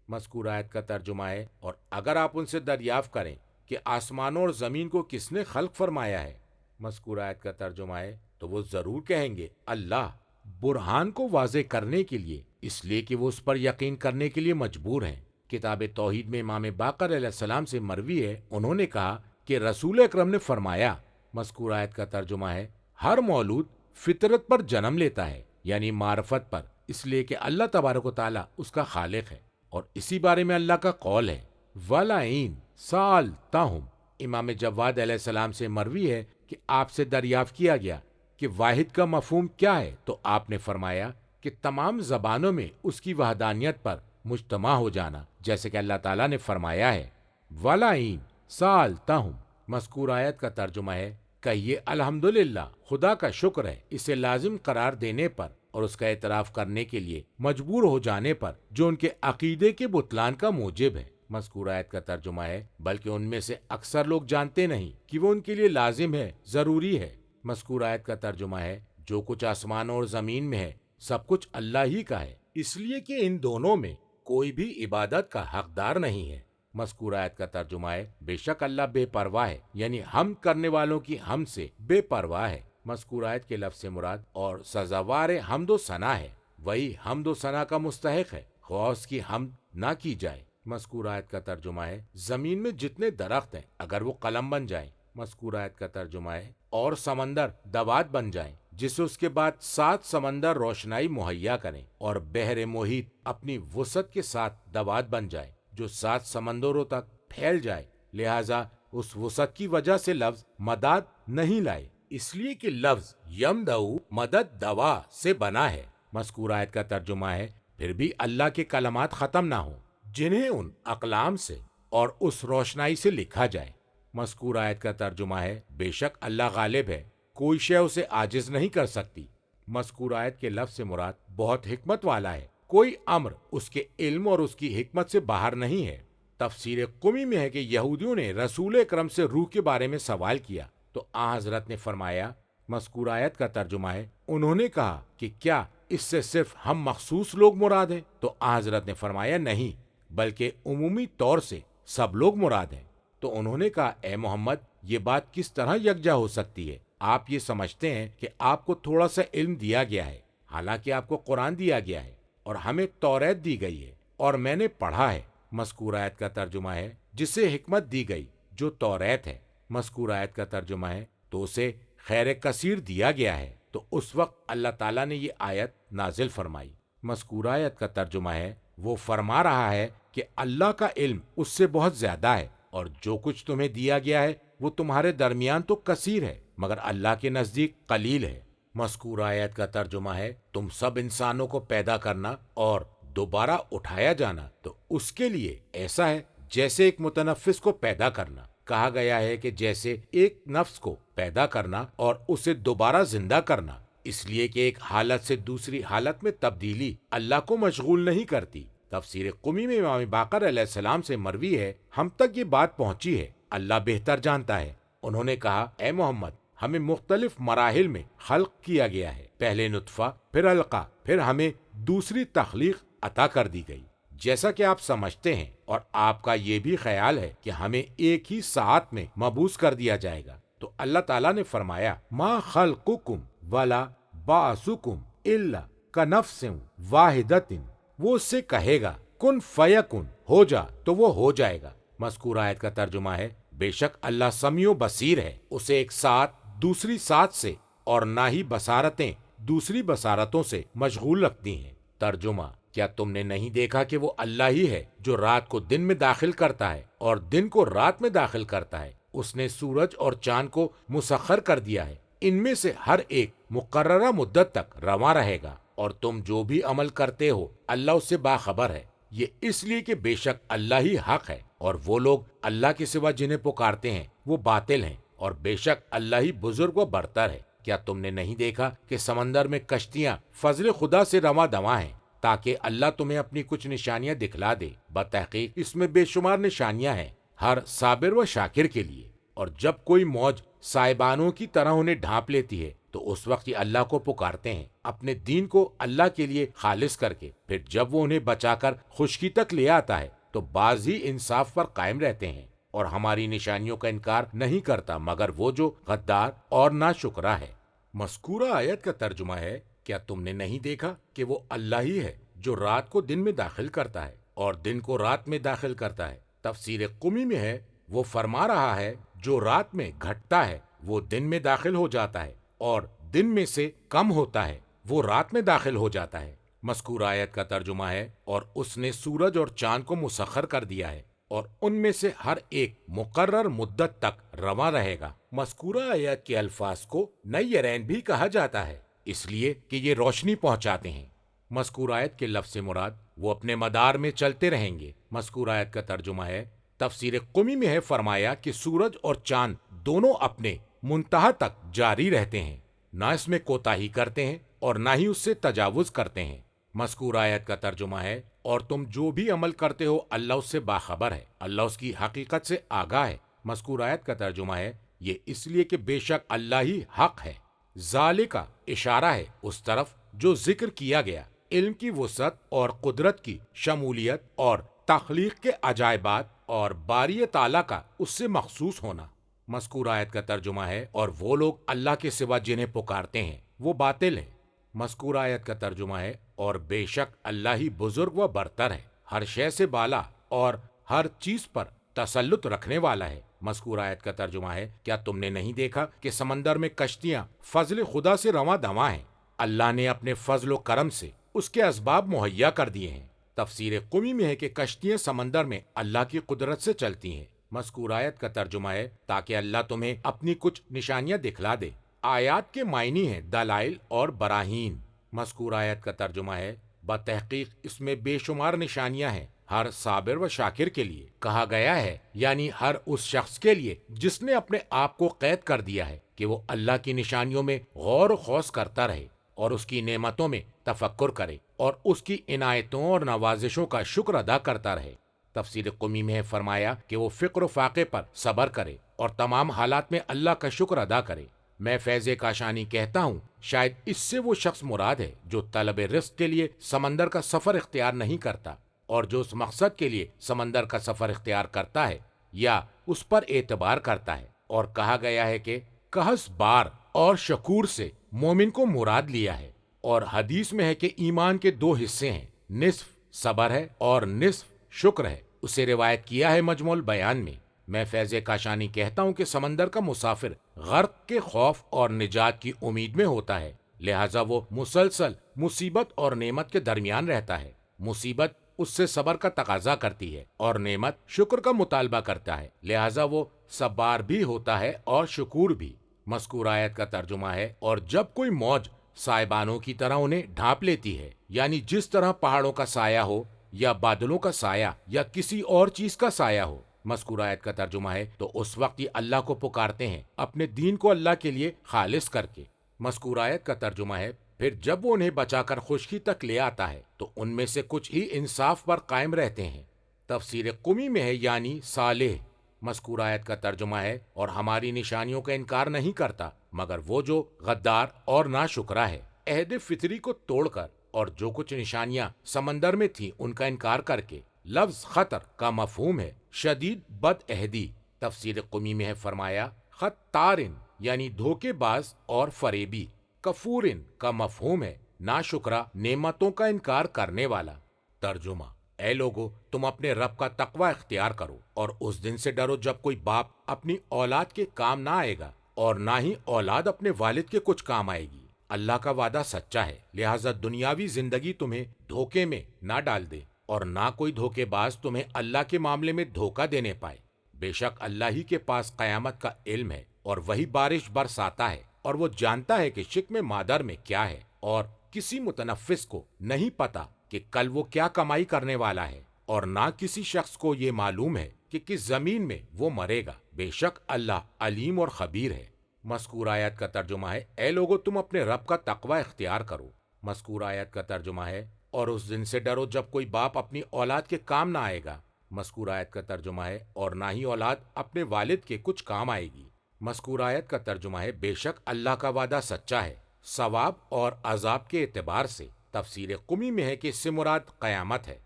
Speaker 1: مذکور آیت کا ترجمہ ہے، اور اگر آپ ان سے دریافت کریں کہ آسمانوں اور زمین کو کس نے خلق فرمایا ہے، مذکور آیت کا ترجمہ ہے، تو وہ ضرور کہیں گے اللہ، برہان کو واضح کرنے کے لیے، اس لیے کہ وہ اس پر یقین کرنے کے لیے مجبور ہیں۔ کتاب توحید میں امام باقر علیہ السلام سے مروی ہے، انہوں نے کہا کہ رسول اکرم نے فرمایا، مذکور آیت کا ترجمہ ہے، ہر مولود فطرت پر جنم لیتا ہے، یعنی معرفت پر، اس لیے کہ اللہ تبارک و تعالیٰ اس کا خالق ہے، اور اسی بارے میں اللہ کا قول ہے وَلَئِن سَأَلْتَهُمْ۔ امام جواد علیہ السلام سے مروی ہے کہ آپ سے دریافت کیا گیا کہ واحد کا مفہوم کیا ہے، تو آپ نے فرمایا کہ تمام زبانوں میں اس کی وحدانیت پر مجتمع ہو جانا، جیسے کہ اللہ تعالیٰ نے فرمایا ہے وَلَئِن سَأَلْتَهُمْ۔ مذکور آیت کا ترجمہ ہے، کہیے الحمدللہ، خدا کا شکر ہے، اسے لازم قرار دینے پر اور اس کا اعتراف کرنے کے لیے مجبور ہو جانے پر جو ان کے عقیدے کے بطلان کا موجب ہے۔ مذکورہ آیت کا ترجمہ ہے بلکہ ان میں سے اکثر لوگ جانتے نہیں کہ وہ ان کے لیے لازم ہے، ضروری ہے۔ مذکورہ آیت کا ترجمہ ہے جو کچھ آسمانوں اور زمین میں ہے سب کچھ اللہ ہی کا ہے، اس لیے کہ ان دونوں میں کوئی بھی عبادت کا حقدار نہیں ہے۔ مذکورہ آیت کا ترجمہ ہے بے شک اللہ بے پرواہ ہے، یعنی حمد کرنے والوں کی حمد سے بے پرواہ ہے۔ مذکورہ آیت کے لفظ سے مراد اور سزاوار حمد و ثنا ہے، وہی حمد و ثنا کا مستحق ہے، خواہ اس کی حمد نہ کی جائے۔ مذکورہ آیت کا ترجمہ ہے زمین میں جتنے درخت ہیں اگر وہ قلم بن جائیں۔ مذکورہ آیت کا ترجمہ ہے اور سمندر دوات بن جائیں جسے اس کے بعد 7 سمندر روشنائی مہیا کریں اور بحر محیط اپنی وسعت کے ساتھ دوات بن جائے جو 7 سمندروں تک پھیل جائے، لہذا اس وسعت کی وجہ سے لفظ مداد نہیں لائے، اس لیے کہ لفظ یمدعو مدد دوا سے بنا ہے۔ مذکورہ آیت کا ترجمہ ہے پھر بھی اللہ کے کلمات ختم نہ ہوں جنہیں ان اقلام سے اور اس روشنائی سے لکھا جائے۔ مذکورہ آیت کا ترجمہ ہے بے شک اللہ غالب ہے، کوئی شے اسے عاجز نہیں کر سکتی۔ مذکورہ آیت کے لفظ سے مراد بہت حکمت والا ہے، کوئی امر اس کے علم اور اس کی حکمت سے باہر نہیں ہے۔ تفسیر قمی میں ہے کہ یہودیوں نے رسول اکرم سے روح کے بارے میں سوال کیا تو آن حضرت نے فرمایا، مذکورہ آیت کا ترجمہ ہے انہوں نے کہا کہ کیا اس سے صرف ہم مخصوص لوگ مراد ہیں؟ تو آن حضرت نے فرمایا نہیں، بلکہ عمومی طور سے سب لوگ مراد ہیں۔ تو انہوں نے کہا اے محمد یہ بات کس طرح یکجا ہو سکتی ہے؟ آپ یہ سمجھتے ہیں کہ آپ کو تھوڑا سا علم دیا گیا ہے، حالانکہ آپ کو قرآن دیا گیا ہے اور ہمیں توریت دی گئی ہے اور میں نے پڑھا ہے۔ مذکورہ آیت کا ترجمہ ہے جسے حکمت دی گئی جو توریت ہے۔ مذکورہ آیت کا ترجمہ ہے تو اسے خیر کثیر دیا گیا ہے، تو اس وقت اللہ تعالیٰ نے یہ آیت نازل فرمائی۔ مذکورہ آیت کا ترجمہ ہے وہ فرما رہا ہے کہ اللہ کا علم اس سے بہت زیادہ ہے اور جو کچھ تمہیں دیا گیا ہے وہ تمہارے درمیان تو کثیر ہے مگر اللہ کے نزدیک قلیل ہے۔ مذکورہ آیت کا ترجمہ ہے تم سب انسانوں کو پیدا کرنا اور دوبارہ اٹھایا جانا تو اس کے لیے ایسا ہے جیسے ایک متنفس کو پیدا کرنا۔ کہا گیا ہے کہ جیسے ایک نفس کو پیدا کرنا اور اسے دوبارہ زندہ کرنا، اس لیے کہ ایک حالت سے دوسری حالت میں تبدیلی اللہ کو مشغول نہیں کرتی۔ تفسیر قمی میں امام باقر علیہ السلام سے مروی ہے ہم تک یہ بات پہنچی ہے، اللہ بہتر جانتا ہے۔ انہوں نے کہا اے محمد ہمیں مختلف مراحل میں خلق کیا گیا ہے، پہلے نطفہ، پھر علقہ، پھر ہمیں دوسری تخلیق عطا کر دی گئی جیسا کہ آپ سمجھتے ہیں، اور آپ کا یہ بھی خیال ہے کہ ہمیں ایک ہی ساعت میں مبعوث کر دیا جائے گا۔ تو اللہ تعالیٰ نے فرمایا ما خلقکم ولا بعثکم الا کنفس واحدۃ، وہ اس سے کہے گا کن فیکن، ہو جا تو وہ ہو جائے گا۔ مذکورہ آیت کا ترجمہ ہے بے شک اللہ سمیع و بصیر ہے، اسے ایک ساتھ دوسری ساتھ سے اور نہ ہی بصارتیں دوسری بصارتوں سے مشغول رکھتی ہیں۔ ترجمہ کیا تم نے نہیں دیکھا کہ وہ اللہ ہی ہے جو رات کو دن میں داخل کرتا ہے اور دن کو رات میں داخل کرتا ہے؟ اس نے سورج اور چاند کو مسخر کر دیا ہے، ان میں سے ہر ایک مقررہ مدت تک رواں رہے گا، اور تم جو بھی عمل کرتے ہو اللہ اس سے باخبر ہے۔ یہ اس لیے کہ بے شک اللہ ہی حق ہے اور وہ لوگ اللہ کے سوا جنہیں پکارتے ہیں وہ باطل ہیں، اور بے شک اللہ ہی بزرگ و برتر ہے۔ کیا تم نے نہیں دیکھا کہ سمندر میں کشتیاں فضل خدا سے رواں دواں ہیں تاکہ اللہ تمہیں اپنی کچھ نشانیاں دکھلا دے؟ بتحقیق اس میں بے شمار نشانیاں ہیں ہر صابر و شاکر کے لیے۔ اور جب کوئی موج سائبانوں کی طرح انہیں ڈھانپ لیتی ہے تو اس وقت یہ اللہ کو پکارتے ہیں اپنے دین کو اللہ کے لیے خالص کر کے، پھر جب وہ انہیں بچا کر خشکی تک لے آتا ہے تو بعض ہی انصاف پر قائم رہتے ہیں، اور ہماری نشانیوں کا انکار نہیں کرتا مگر وہ جو غدار اور ناشکرا ہے۔ مذکورہ آیت کا ترجمہ ہے کیا تم نے نہیں دیکھا کہ وہ اللہ ہی ہے جو رات کو دن میں داخل کرتا ہے اور دن کو رات میں داخل کرتا ہے؟ تفسیر قمی میں ہے وہ فرما رہا ہے جو رات میں گھٹتا ہے وہ دن میں داخل ہو جاتا ہے، اور دن میں سے کم ہوتا ہے وہ رات میں داخل ہو جاتا ہے۔ مذکورہ آیت کا ترجمہ ہے اور اس نے سورج اور چاند کو مسخر کر دیا ہے اور ان میں سے ہر ایک مقرر مدت تک رواں رہے گا۔ مذکورہ آیت کے الفاظ کو نیرین بھی کہا جاتا ہے اس لیے کہ یہ روشنی پہنچاتے ہیں۔ مذکورہ آیت کے لفظ سے مراد وہ اپنے مدار میں چلتے رہیں گے۔ مذکورہ آیت کا ترجمہ ہے تفسیر قمی میں ہے فرمایا کہ سورج اور چاند دونوں اپنے منتہا تک جاری رہتے ہیں، نہ اس میں کوتاہی کرتے ہیں اور نہ ہی اس سے تجاوز کرتے ہیں۔ مذکور آیت کا ترجمہ ہے، اور تم جو بھی عمل کرتے ہو اللہ اس سے باخبر ہے، اللہ اس کی حقیقت سے آگاہ ہے۔ مذکور آیت کا ترجمہ ہے، یہ اس لیے کہ بے شک اللہ ہی حق ہے۔ ذالکا اشارہ ہے اس طرف جو ذکر کیا گیا، علم کی وسعت اور قدرت کی شمولیت اور تخلیق کے عجائبات اور باری تعالیٰ کا اس سے مخصوص ہونا۔ مذکور آیت کا ترجمہ ہے، اور وہ لوگ اللہ کے سوا جنہیں پکارتے ہیں وہ باطل ہیں۔ مذکور آیت کا ترجمہ ہے، اور بے شک اللہ ہی بزرگ و برتر ہے، ہر شے سے بالا اور ہر چیز پر تسلط رکھنے والا ہے۔ مذکور آیت کا ترجمہ ہے، کیا تم نے نہیں دیکھا کہ سمندر میں کشتیاں فضل خدا سے رواں دواں ہیں؟ اللہ نے اپنے فضل و کرم سے اس کے اسباب مہیا کر دیے ہیں۔ تفسیر قمی میں ہے کہ کشتیاں سمندر میں اللہ کی قدرت سے چلتی ہیں۔ مذکور آیت کا ترجمہ ہے، تاکہ اللہ تمہیں اپنی کچھ نشانیاں دکھلا دے۔ آیات کے معنی ہیں دلائل اور براہین۔ مذکور آیت کا ترجمہ ہے، بتحقیق اس میں بے شمار نشانیاں ہیں ہر صابر و شاکر کے لیے۔ کہا گیا ہے یعنی ہر اس شخص کے لیے جس نے اپنے آپ کو قید کر دیا ہے کہ وہ اللہ کی نشانیوں میں غور و خوض کرتا رہے اور اس کی نعمتوں میں تفکر کرے اور اس کی عنایتوں اور نوازشوں کا شکر ادا کرتا رہے۔ تفسیر قمی میں فرمایا کہ وہ فقر و فاقے پر صبر کرے اور تمام حالات میں اللہ کا شکر ادا کرے۔ میں فیض کاشانی کہتا ہوں، شاید اس سے وہ شخص مراد ہے جو طلب رزق کے لیے سمندر کا سفر اختیار نہیں کرتا، اور جو اس مقصد کے لیے سمندر کا سفر اختیار کرتا ہے یا اس پر اعتبار کرتا ہے۔ اور کہا گیا ہے کہ کہس بار اور شکور سے مومن کو مراد لیا ہے، اور حدیث میں ہے کہ ایمان کے دو حصے ہیں، نصف صبر ہے اور نصف شکر ہے، اسے روایت کیا ہے مجموع البیان میں۔ میں فیض کاشانی کہتا ہوں کہ سمندر کا مسافر غرق کے خوف اور نجات کی امید میں ہوتا ہے، لہٰذا وہ مسلسل مصیبت اور نعمت کے درمیان رہتا ہے۔ مصیبت اس سے صبر کا تقاضا کرتی ہے اور نعمت شکر کا مطالبہ کرتا ہے، لہٰذا وہ صبار بھی ہوتا ہے اور شکور بھی۔ مذکور آیت کا ترجمہ ہے، اور جب کوئی موج سائبانوں کی طرح انہیں ڈھانپ لیتی ہے، یعنی جس طرح پہاڑوں کا سایہ ہو یا بادلوں کا سایہ یا کسی اور چیز کا سایہ ہو۔ مذکور آیت کا ترجمہ ہے، تو اس وقت یہ اللہ کو پکارتے ہیں اپنے دین کو اللہ کے لیے خالص کر کے۔ مذکور آیت کا ترجمہ ہے، پھر جب وہ انہیں بچا کر خشکی تک لے آتا ہے تو ان میں سے کچھ ہی انصاف پر قائم رہتے ہیں۔ تفسیر قمی میں ہے یعنی صالح۔ مذکور آیت کا ترجمہ ہے، اور ہماری نشانیوں کا انکار نہیں کرتا مگر وہ جو غدار اور ناشکرا ہے، عہد فطری کو توڑ کر، اور جو کچھ نشانیاں سمندر میں تھیں ان کا انکار کر کے۔ لفظ خطر کا مفہوم ہے شدید بد عہدی۔ تفسیر قمی میں ہے فرمایا، خطارن یعنی دھوکے باز اور فریبی۔ کفورن کا مفہوم ہے ناشکرا، نعمتوں کا انکار کرنے والا۔ ترجمہ، اے لوگو تم اپنے رب کا تقوی اختیار کرو اور اس دن سے ڈرو جب کوئی باپ اپنی اولاد کے کام نہ آئے گا اور نہ ہی اولاد اپنے والد کے کچھ کام آئے گی۔ اللہ کا وعدہ سچا ہے، لہٰذا دنیاوی زندگی تمہیں دھوکے میں نہ ڈال دے اور نہ کوئی دھوکے باز تمہیں اللہ کے معاملے میں دھوکہ دینے پائے۔ بے شک اللہ ہی کے پاس قیامت کا علم ہے، اور وہی بارش برساتا ہے، اور وہ جانتا ہے کہ شکم مادر میں کیا ہے، اور کسی متنفس کو نہیں پتا کہ کل وہ کیا کمائی کرنے والا ہے، اور نہ کسی شخص کو یہ معلوم ہے کہ کس زمین میں وہ مرے گا۔ بے شک اللہ علیم اور خبیر ہے۔ مذکور آیت کا ترجمہ ہے، اے لوگو تم اپنے رب کا تقوی اختیار کرو۔ مذکور آیت کا ترجمہ ہے، اور اس دن سے ڈرو جب کوئی باپ اپنی اولاد کے کام نہ آئے گا۔ مذکور آیت کا ترجمہ ہے، اور نہ ہی اولاد اپنے والد کے کچھ کام آئے گی۔ مذکور آیت کا ترجمہ ہے، بے شک اللہ کا وعدہ سچا ہے ثواب اور عذاب کے اعتبار سے۔ تفسیر قمی میں ہے کہ اس سے مراد قیامت ہے۔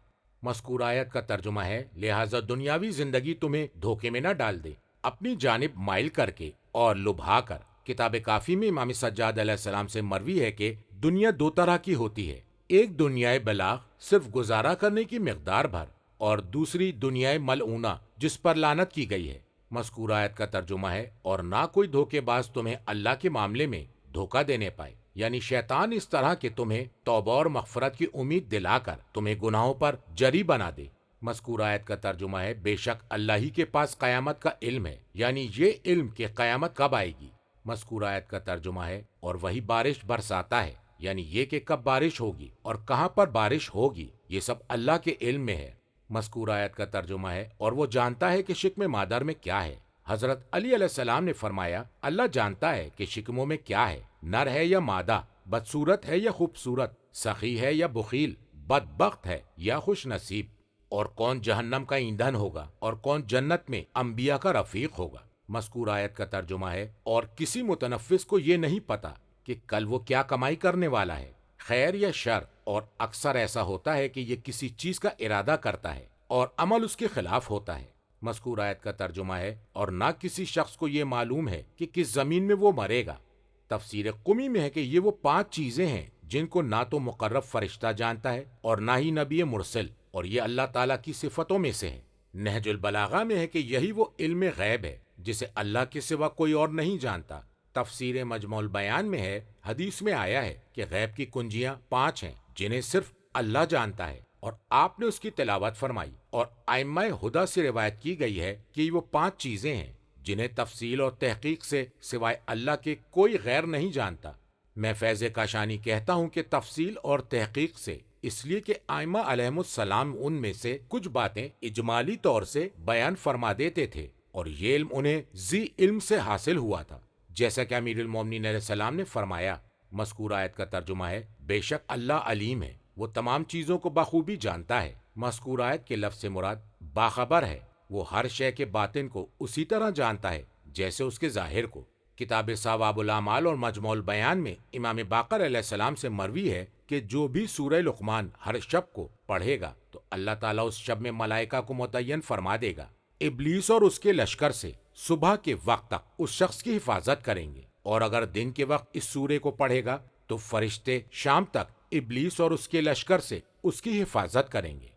Speaker 1: مذکور آیت کا ترجمہ ہے، لہٰذا دنیاوی زندگی تمہیں دھوکے میں نہ ڈال دے اپنی جانب مائل کر کے اور لبھا کر۔ کتاب کافی میں امام سجاد علیہ السلام سے مروی ہے کہ دنیا دو طرح کی ہوتی ہے، ایک دنیائے بلاغ صرف گزارا کرنے کی مقدار بھر، اور دوسری دنیائے ملعونہ جس پر لعنت کی گئی ہے۔ مذکور آیت کا ترجمہ ہے، اور نہ کوئی دھوکے باز تمہیں اللہ کے معاملے میں دھوکہ دینے پائے، یعنی شیطان اس طرح کہ تمہیں توبہ اور مغفرت کی امید دلا کر تمہیں گناہوں پر جری بنا دے۔ مذکور آیت کا ترجمہ ہے، بے شک اللہ ہی کے پاس قیامت کا علم ہے، یعنی یہ علم کہ قیامت کب آئے گی۔ مذکور آیت کا ترجمہ ہے، اور وہی بارش برساتا ہے، یعنی یہ کہ کب بارش ہوگی اور کہاں پر بارش ہوگی، یہ سب اللہ کے علم میں ہے۔ مذکور آیت کا ترجمہ ہے، اور وہ جانتا ہے کہ شکم مادر میں کیا ہے۔ حضرت علی علیہ السلام نے فرمایا، اللہ جانتا ہے کہ شکموں میں کیا ہے، نر ہے یا مادہ، بدصورت ہے یا خوبصورت، سخی ہے یا بخیل، بدبخت ہے یا خوش نصیب، اور کون جہنم کا ایندھن ہوگا اور کون جنت میں انبیاء کا رفیق ہوگا۔ مذکور آیت کا ترجمہ ہے، اور کسی متنفس کو یہ نہیں پتا کہ کل وہ کیا کمائی کرنے والا ہے، خیر یا شر، اور اکثر ایسا ہوتا ہے کہ یہ کسی چیز کا ارادہ کرتا ہے اور عمل اس کے خلاف ہوتا ہے۔ مذکور آیت کا ترجمہ ہے، اور نہ کسی شخص کو یہ معلوم ہے کہ کس زمین میں وہ مرے گا۔ تفسیر قمی میں ہے کہ یہ وہ 5 چیزیں ہیں جن کو نہ تو مقرب فرشتہ جانتا ہے اور نہ ہی نبی مرسل، اور یہ اللہ تعالیٰ کی صفتوں میں سے ہے۔ نہج البلاغہ میں ہے کہ یہی وہ علم غیب ہے جسے اللہ کے سوا کوئی اور نہیں جانتا۔ تفسیر مجموع البیان میں ہے، حدیث میں آیا ہے کہ غیب کی کنجیاں 5 ہیں جنہیں صرف اللہ جانتا ہے، اور آپ نے اس کی تلاوت فرمائی، اور ائمہ ہدی سے روایت کی گئی ہے کہ یہ وہ 5 چیزیں ہیں جنہیں تفصیل اور تحقیق سے سوائے اللہ کے کوئی غیر نہیں جانتا۔ میں فیض کاشانی کہتا ہوں کہ تفصیل اور تحقیق سے اس لیے کہ ائمہ علیہم السلام ان میں سے کچھ باتیں اجمالی طور سے بیان فرما دیتے تھے، اور یہ علم انہیں ذی علم سے حاصل ہوا تھا، جیسا کہ امیر المومنین علیہ السلام نے فرمایا۔ مذکور آیت کا ترجمہ ہے، بے شک اللہ علیم ہے، وہ تمام چیزوں کو بخوبی جانتا ہے۔ مذکور آیت کے لفظ سے مراد باخبر ہے، وہ ہر شے کے باطن کو اسی طرح جانتا ہے جیسے اس کے ظاہر کو۔ کتاب ثواب الاعمال اور مجموع البیان میں امام باقر علیہ السلام سے مروی ہے کہ جو بھی سورہ لقمان ہر شب کو پڑھے گا تو اللہ تعالیٰ اس شب میں ملائکہ کو متعین فرما دے گا، ابلیس اور اس کے لشکر سے صبح کے وقت تک اس شخص کی حفاظت کریں گے، اور اگر دن کے وقت اس سورے کو پڑھے گا تو فرشتے شام تک ابلیس اور اس کے لشکر سے اس کی حفاظت کریں گے۔